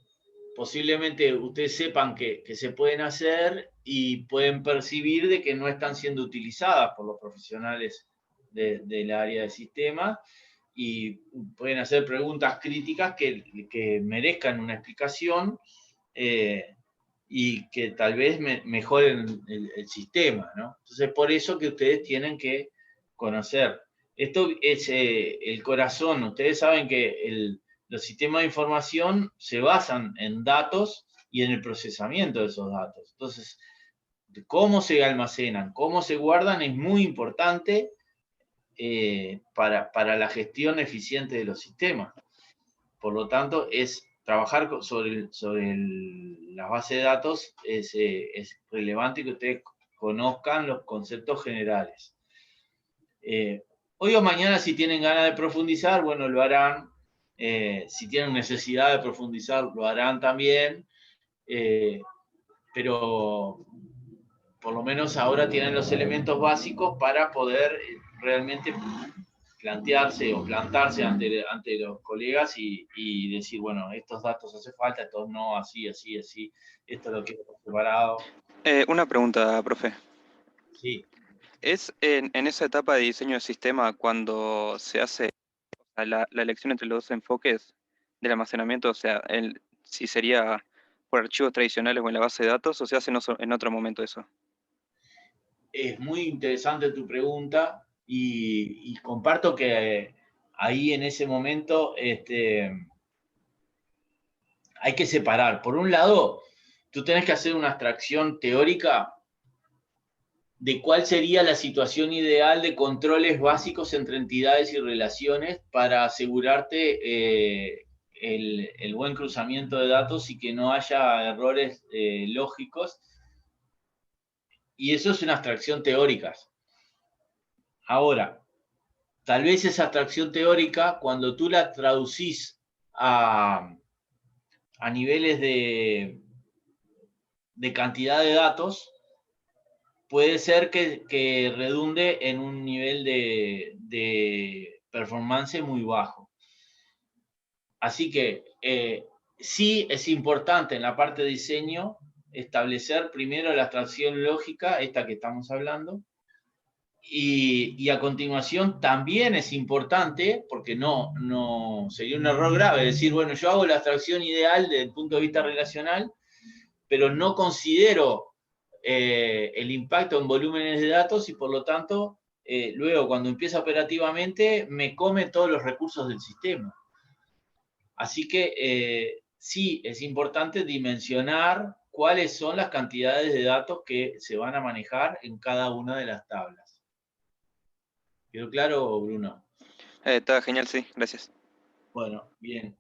posiblemente ustedes sepan que se pueden hacer y pueden percibir de que no están siendo utilizadas por los profesionales del área de sistemas, y pueden hacer preguntas críticas que merezcan una explicación y que tal vez mejoren el sistema, ¿no? Entonces, por eso que ustedes tienen que conocer. Esto es el corazón. Ustedes saben que los sistemas de información se basan en datos y en el procesamiento de esos datos. Entonces, cómo se almacenan, cómo se guardan es muy importante para la gestión eficiente de los sistemas. Por lo tanto, es trabajar sobre la base de datos es relevante que ustedes conozcan los conceptos generales. Hoy o mañana, si tienen ganas de profundizar, bueno, lo harán. Si tienen necesidad de profundizar, lo harán también. Pero por lo menos ahora tienen los elementos básicos para poder realmente plantearse o plantarse ante los colegas y decir, bueno, estos datos hace falta, estos no, así, así, así, esto lo quiero separado. Una pregunta, profe. Sí. ¿Es en esa etapa de diseño de sistema cuando se hace la elección entre los dos enfoques del almacenamiento, o sea, si sería por archivos tradicionales o en la base de datos, o se hace en otro momento eso? Es muy interesante tu pregunta y comparto que ahí en ese momento hay que separar. Por un lado, tú tenés que hacer una abstracción teórica de cuál sería la situación ideal de controles básicos entre entidades y relaciones para asegurarte el buen cruzamiento de datos y que no haya errores lógicos. Y eso es una abstracción teórica. Ahora, tal vez esa abstracción teórica, cuando tú la traducís a niveles de cantidad de datos, puede ser que redunde en un nivel de performance muy bajo. Así que sí es importante en la parte de diseño establecer primero la abstracción lógica, esta que estamos hablando, y a continuación también es importante, porque no sería un error grave, decir, bueno, yo hago la abstracción ideal desde el punto de vista relacional, pero no considero el impacto en volúmenes de datos y por lo tanto, luego cuando empieza operativamente, me come todos los recursos del sistema. Así que sí, es importante dimensionar cuáles son las cantidades de datos que se van a manejar en cada una de las tablas. ¿Quedó claro, Bruno? Está genial, sí, gracias. Bueno, bien.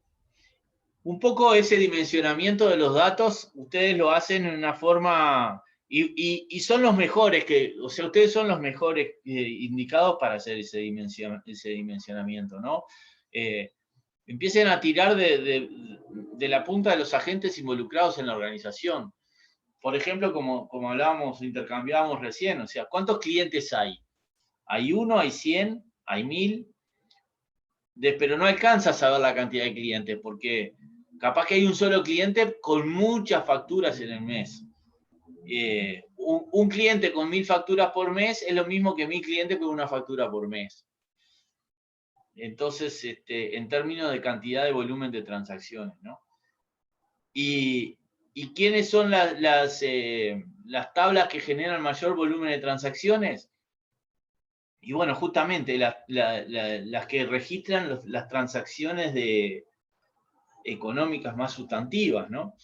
Un poco ese dimensionamiento de los datos, ustedes lo hacen en una forma, y son los mejores, o sea, ustedes son los mejores indicados para hacer ese dimensionamiento, ¿no? Empiecen a tirar de la punta de los agentes involucrados en la organización. Por ejemplo, como hablábamos, intercambiábamos recién, o sea, ¿cuántos clientes hay? ¿Hay 1, hay 100, hay 1000? Pero no alcanza a saber la cantidad de clientes, porque capaz que hay un solo cliente con muchas facturas en el mes. Un cliente con 1000 facturas por mes es lo mismo que 1000 clientes con una factura por mes. Entonces, en términos de cantidad de volumen de transacciones, ¿no? ¿Y quiénes son las tablas que generan mayor volumen de transacciones? Y bueno, justamente las que registran las transacciones económicas más sustantivas, ¿no?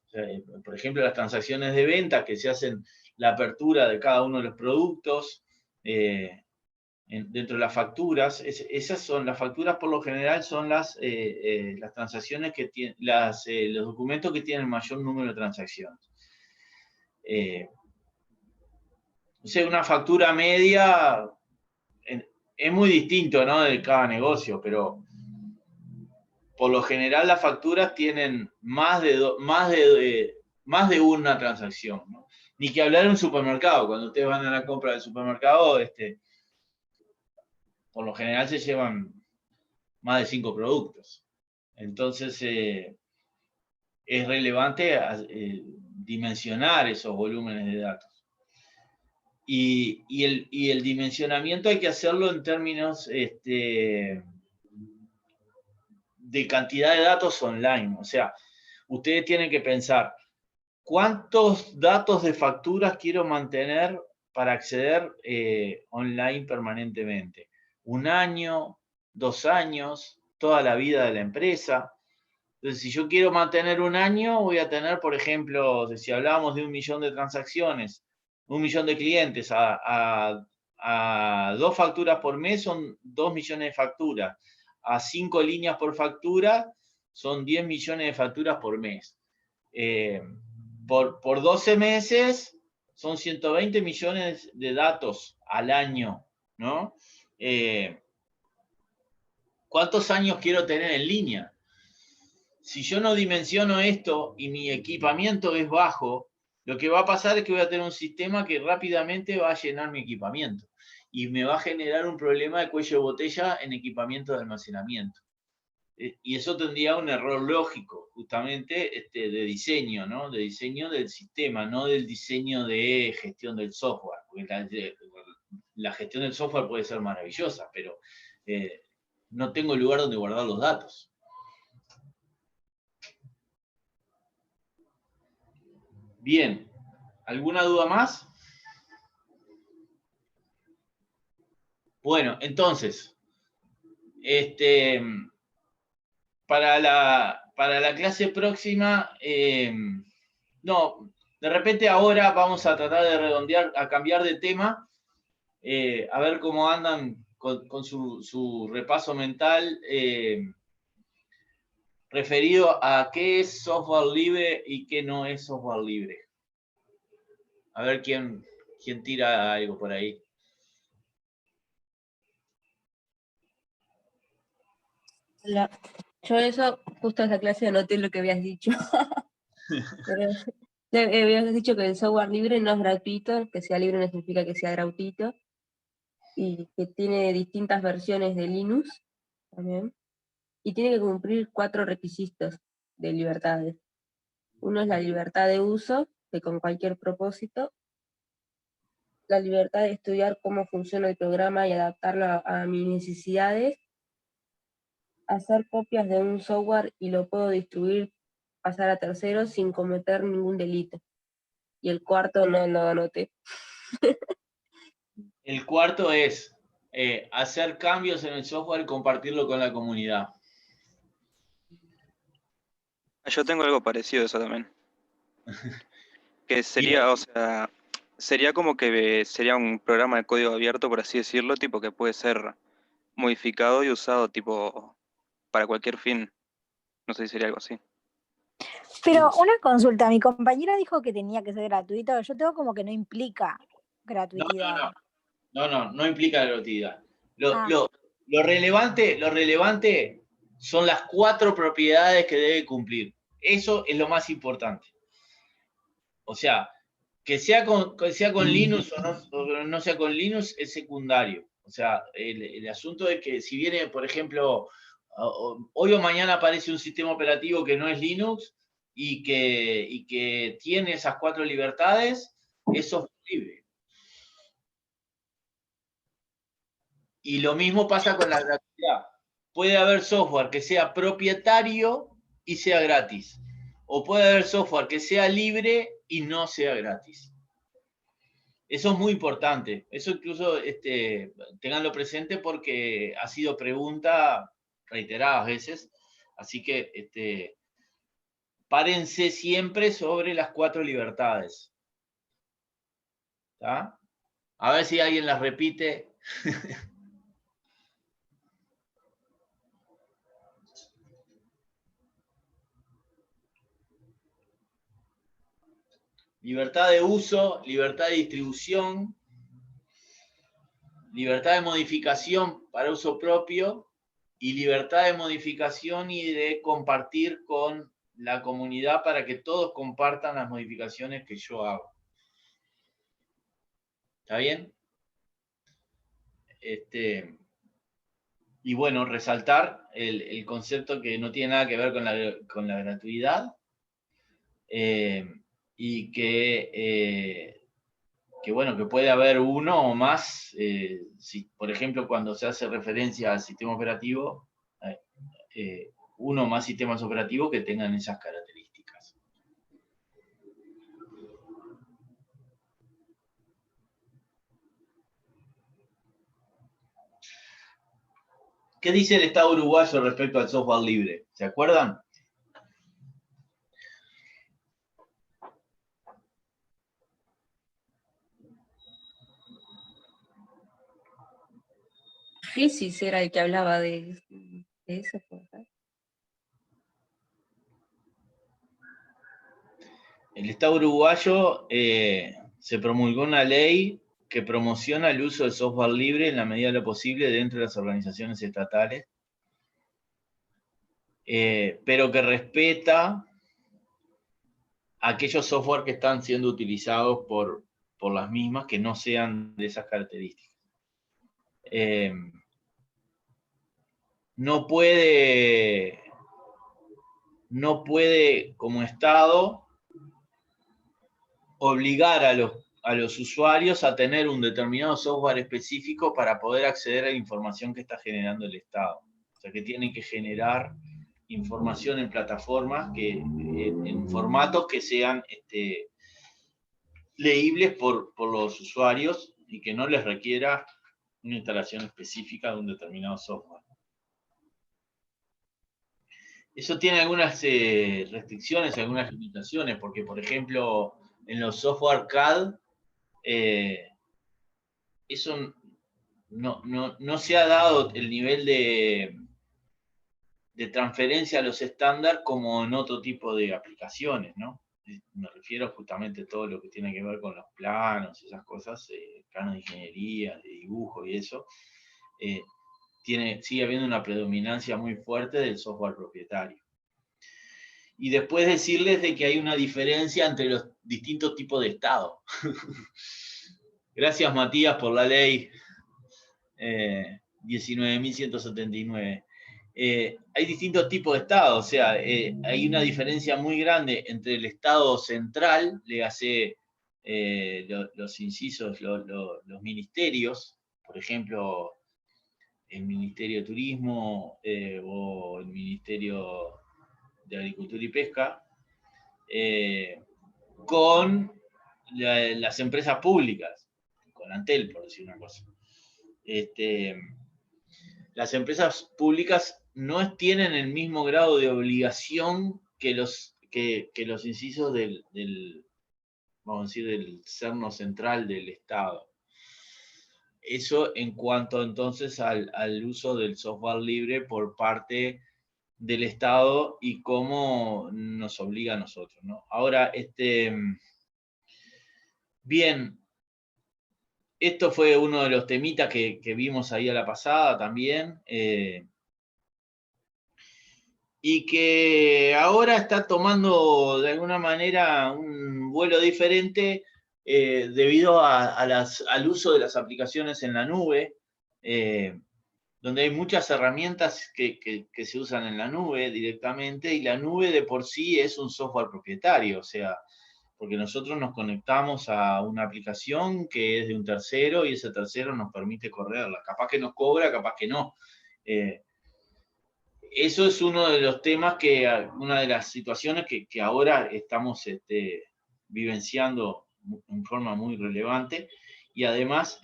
O sea, por ejemplo, las transacciones de venta que se hacen la apertura de cada uno de los productos dentro de las facturas. Esas son las facturas, por lo general, son las transacciones que tienen, los documentos que tienen el mayor número de transacciones. O sea, una factura media es muy distinto, ¿no?, de cada negocio, pero por lo general las facturas tienen más de una transacción, ¿no? Ni que hablar de un supermercado. Cuando ustedes van a la compra del supermercado, por lo general se llevan más de 5 productos. Entonces, es relevante dimensionar esos volúmenes de datos. Y el dimensionamiento hay que hacerlo en términos de cantidad de datos online. O sea, ustedes tienen que pensar, ¿cuántos datos de facturas quiero mantener para acceder online permanentemente? ¿1 año? ¿2 años? ¿Toda la vida de la empresa? Entonces, si yo quiero mantener 1 año, voy a tener, por ejemplo, si hablábamos de 1 millón de transacciones, 1 millón de clientes a 2 facturas por mes, son 2 millones de facturas. A 5 líneas por factura, son 10 millones de facturas por mes. Por 12 meses son 120 millones de datos al año, ¿no? ¿Cuántos años quiero tener en línea? Si yo no dimensiono esto y mi equipamiento es bajo, lo que va a pasar es que voy a tener un sistema que rápidamente va a llenar mi equipamiento y me va a generar un problema de cuello de botella en equipamiento de almacenamiento. Y eso tendría un error lógico, justamente de diseño, ¿no? De diseño del sistema, no del diseño de gestión del software. Porque la gestión del software puede ser maravillosa, pero no tengo lugar donde guardar los datos. Bien, ¿alguna duda más? Bueno, entonces, para la clase próxima, no, de repente ahora vamos a tratar de redondear, a cambiar de tema, a ver cómo andan con su repaso mental referido a qué es software libre y qué no es software libre. A ver quién tira algo por ahí. Yo eso, justo en esa clase anoté lo que habías dicho. Pero habías dicho que el software libre no es gratuito, que sea libre no significa que sea gratuito, y que tiene distintas versiones de Linux también, y tiene que cumplir 4 requisitos de libertades. Uno es la libertad de uso, que con cualquier propósito, la libertad de estudiar cómo funciona el programa y adaptarlo a mis necesidades, hacer copias de un software y lo puedo distribuir, pasar a terceros sin cometer ningún delito. Y el cuarto no lo anoté. El cuarto es hacer cambios en el software y compartirlo con la comunidad. Yo tengo algo parecido a eso también. Que Bien. sería, o sea, sería como que sería un programa de código abierto, por así decirlo, tipo que puede ser modificado y usado tipo para cualquier fin. No sé si sería algo así. Pero una consulta, mi compañera dijo que tenía que ser gratuito, yo tengo como que no implica gratuidad. No implica gratuidad. Ah. Lo relevante son las 4 propiedades que debe cumplir. Eso es lo más importante. O sea, que sea con Linux o no sea con Linux es secundario. O sea, el asunto es que si viene, por ejemplo, hoy o mañana aparece un sistema operativo que no es Linux y que tiene esas 4 libertades, eso es libre. Y lo mismo pasa con la gratuidad. Puede haber software que sea propietario y sea gratis. O puede haber software que sea libre y no sea gratis. Eso es muy importante. Eso incluso tenganlo presente porque ha sido pregunta reiteradas veces. Así que párense siempre sobre las 4 libertades. ¿Tá? A ver si alguien las repite. Libertad de uso, libertad de distribución, libertad de modificación para uso propio y libertad de modificación y de compartir con la comunidad para que todos compartan las modificaciones que yo hago. ¿Está bien? Y bueno, resaltar el concepto que no tiene nada que ver con la gratuidad y que bueno, que puede haber uno o más, si, por ejemplo, cuando se hace referencia al sistema operativo, uno o más sistemas operativos que tengan esas características. ¿Qué dice el Estado uruguayo respecto al software libre? ¿Se acuerdan? Jesús era el que hablaba de eso. ¿Verdad? el Estado uruguayo se promulgó una ley que promociona el uso del software libre en la medida de lo posible dentro de las organizaciones estatales, pero que respeta aquellos software que están siendo utilizados por las mismas que no sean de esas características. No puede como Estado obligar a los usuarios a tener un determinado software específico para poder acceder a la información que está generando el Estado. O sea, que tienen que generar información en plataformas en formatos que sean leíbles por los usuarios y que no les requiera una instalación específica de un determinado software. Eso tiene algunas restricciones, algunas limitaciones, porque por ejemplo, en los software CAD, eso no se ha dado el nivel de transferencia a los estándares como en otro tipo de aplicaciones, ¿no? Me refiero justamente a todo lo que tiene que ver con los planos, esas cosas, planos de ingeniería, de dibujo y eso, sigue habiendo una predominancia muy fuerte del software propietario. Y después decirles de que hay una diferencia entre los distintos tipos de Estado. Gracias, Matías, por la ley 19.179. Hay distintos tipos de Estado, o sea, hay una diferencia muy grande entre el Estado central, le hace los incisos, los ministerios, por ejemplo, el Ministerio de Turismo o el Ministerio de Agricultura y Pesca, con las empresas públicas, con Antel, por decir una cosa. Las empresas públicas no tienen el mismo grado de obligación que los incisos vamos a decir, del cerno central del Estado. Eso en cuanto entonces al uso del software libre por parte del Estado y cómo nos obliga a nosotros, ¿no? Ahora, bien, esto fue uno de los temitas que vimos ahí a la pasada también, y que ahora está tomando de alguna manera un vuelo diferente debido al uso de las aplicaciones en la nube, donde hay muchas herramientas que se usan en la nube directamente, y la nube de por sí es un software propietario, o sea, porque nosotros nos conectamos a una aplicación que es de un tercero y ese tercero nos permite correrla. Capaz que nos cobra, capaz que no. Eso es uno de los temas una de las situaciones que ahora estamos vivenciando en forma muy relevante. Y además,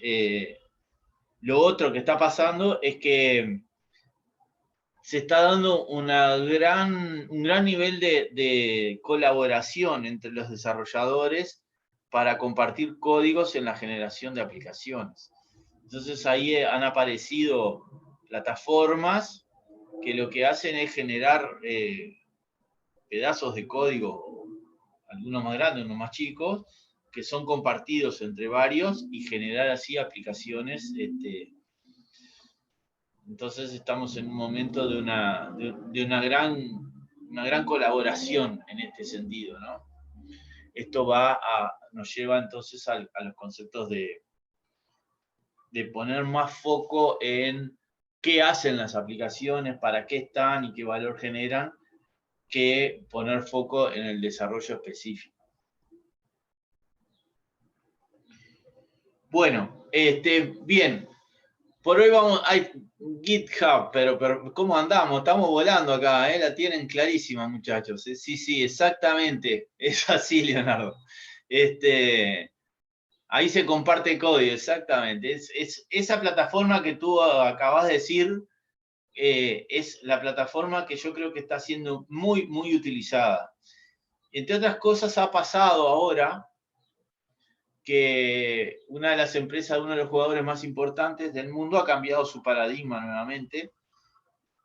lo otro que está pasando es que se está dando un gran nivel de colaboración entre los desarrolladores para compartir códigos en la generación de aplicaciones. Entonces ahí han aparecido plataformas que lo que hacen es generar pedazos de código, algunos más grandes, unos más chicos, que son compartidos entre varios y generar así aplicaciones. Entonces estamos en un momento de una gran colaboración en este sentido, ¿no? Esto nos lleva entonces a los conceptos de poner más foco en qué hacen las aplicaciones, para qué están y qué valor generan, que poner foco en el desarrollo específico. Bueno, bien. Por hoy hay GitHub, pero ¿cómo andamos? Estamos volando acá, la tienen clarísima, muchachos. Sí, exactamente. Es así, Leonardo. Ahí se comparte código, exactamente. Esa plataforma que tú acabas de decir, es la plataforma que yo creo que está siendo muy, muy utilizada. Entre otras cosas, ha pasado ahora que una de las empresas, uno de los jugadores más importantes del mundo, ha cambiado su paradigma nuevamente,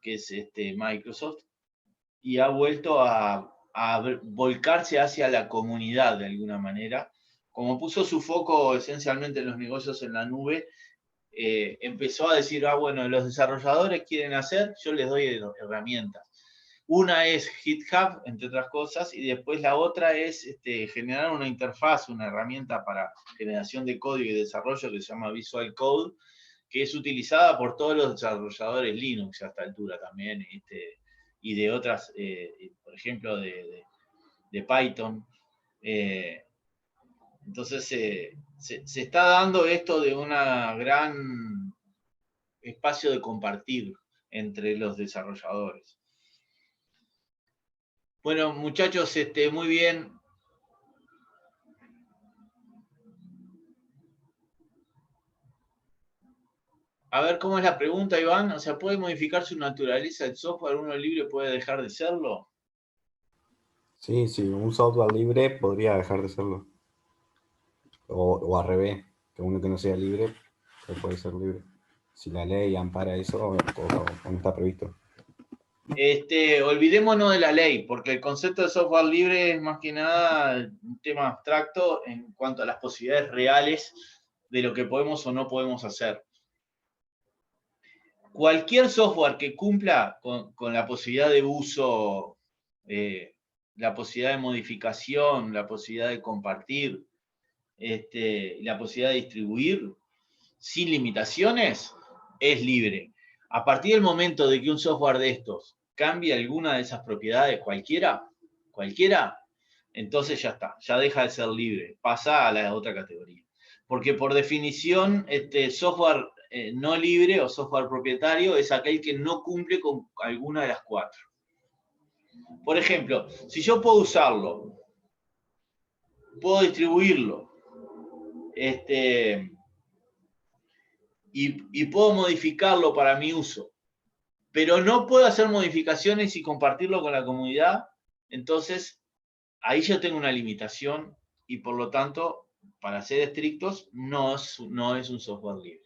que es Microsoft, y ha vuelto a volcarse hacia la comunidad de alguna manera. Como puso su foco esencialmente en los negocios en la nube, empezó a decir, bueno, los desarrolladores quieren hacer, yo les doy herramientas. Una es GitHub, entre otras cosas, y después la otra es generar una interfaz, una herramienta para generación de código y desarrollo que se llama Visual Code, que es utilizada por todos los desarrolladores Linux a esta altura también, y de otras, por ejemplo, de Python. Entonces se está dando esto de un gran espacio de compartir entre los desarrolladores. Bueno, muchachos, muy bien. A ver, ¿cómo es la pregunta, Iván? O sea, ¿puede modificar su naturaleza el software? ¿Uno libre puede dejar de serlo? Sí, sí, un software libre podría dejar de serlo. O al revés, que uno que no sea libre puede ser libre. Si la ley ampara eso o no está previsto. Olvidémonos de la ley, porque el concepto de software libre es más que nada un tema abstracto en cuanto a las posibilidades reales de lo que podemos o no podemos hacer. Cualquier software que cumpla con la posibilidad de uso, la posibilidad de modificación, la posibilidad de compartir, la posibilidad de distribuir sin limitaciones, es libre. A partir del momento de que un software de estos cambie alguna de esas propiedades, cualquiera, entonces ya está, ya deja de ser libre, pasa a la otra categoría. Porque por definición, software no libre o software propietario es aquel que no cumple con alguna de las cuatro. Por ejemplo, si yo puedo usarlo, puedo distribuirlo, y puedo modificarlo para mi uso, pero no puedo hacer modificaciones y compartirlo con la comunidad, entonces ahí yo tengo una limitación y por lo tanto, para ser estrictos, no es un software libre.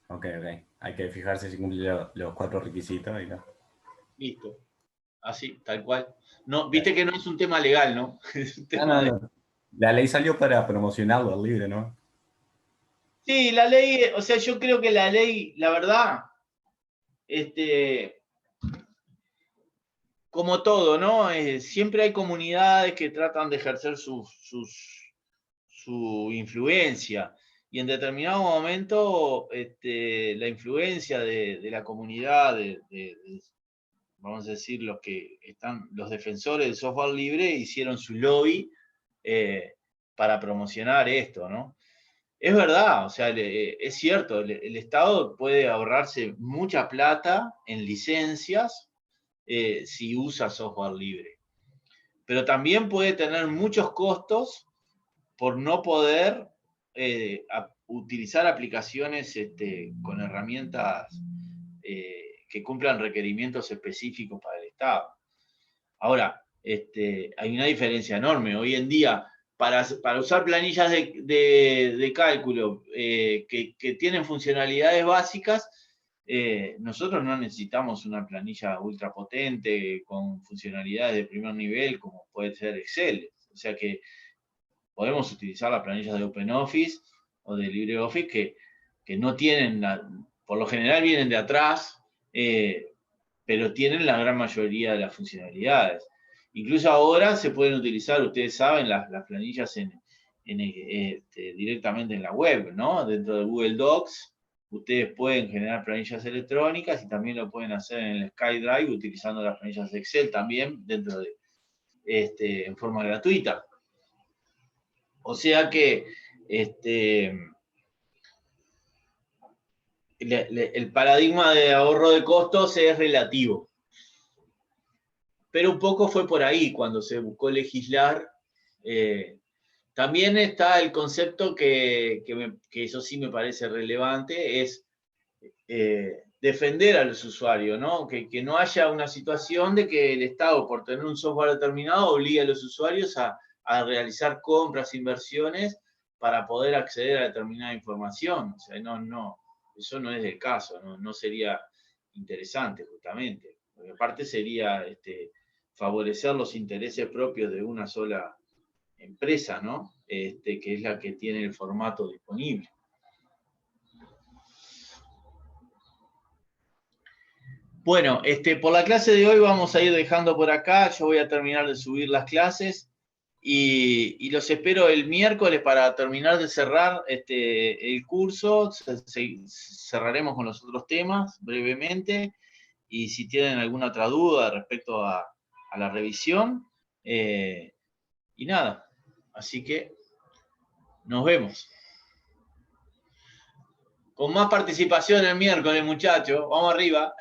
Ok. Hay que fijarse si cumple los 4 requisitos y no. Listo. Así, tal cual. No, viste que no es un tema legal, ¿no? Es un tema No. La ley salió para promocionarlo al libre, ¿no? Sí, la ley, o sea, yo creo que la ley, la verdad, como todo, ¿no? Siempre hay comunidades que tratan de ejercer su influencia. Y en determinado momento, la influencia de la comunidad, vamos a decir, los defensores del software libre, hicieron su lobby para promocionar esto, ¿no? Es verdad, o sea, es cierto, el Estado puede ahorrarse mucha plata en licencias si usa software libre. Pero también puede tener muchos costos por no poder utilizar aplicaciones con herramientas que cumplan requerimientos específicos para el Estado. Ahora, hay una diferencia enorme. Hoy en día, para usar planillas de cálculo que tienen funcionalidades básicas, nosotros no necesitamos una planilla ultra potente con funcionalidades de primer nivel como puede ser Excel. O sea que podemos utilizar las planillas de OpenOffice o de LibreOffice que no tienen, por lo general vienen de atrás, pero tienen la gran mayoría de las funcionalidades. Incluso ahora se pueden utilizar, ustedes saben, las planillas directamente en la web, ¿no? Dentro de Google Docs, ustedes pueden generar planillas electrónicas y también lo pueden hacer en el SkyDrive utilizando las planillas de Excel también dentro de, en forma gratuita. O sea que el paradigma de ahorro de costos es relativo. Pero un poco fue por ahí cuando se buscó legislar. También está el concepto que eso sí me parece relevante, es defender a los usuarios, ¿no? Que no haya una situación de que el Estado, por tener un software determinado, obligue a los usuarios a realizar compras, inversiones, para poder acceder a determinada información. O sea, eso no es el caso, no sería interesante justamente. Porque aparte sería favorecer los intereses propios de una sola empresa, ¿no? Que es la que tiene el formato disponible. Bueno, por la clase de hoy vamos a ir dejando por acá. Yo voy a terminar de subir las clases y los espero el miércoles para terminar de cerrar el curso. Cerraremos con los otros temas brevemente y si tienen alguna otra duda respecto a la revisión. Y nada, así que nos vemos. Con más participación el miércoles, muchachos. Vamos arriba.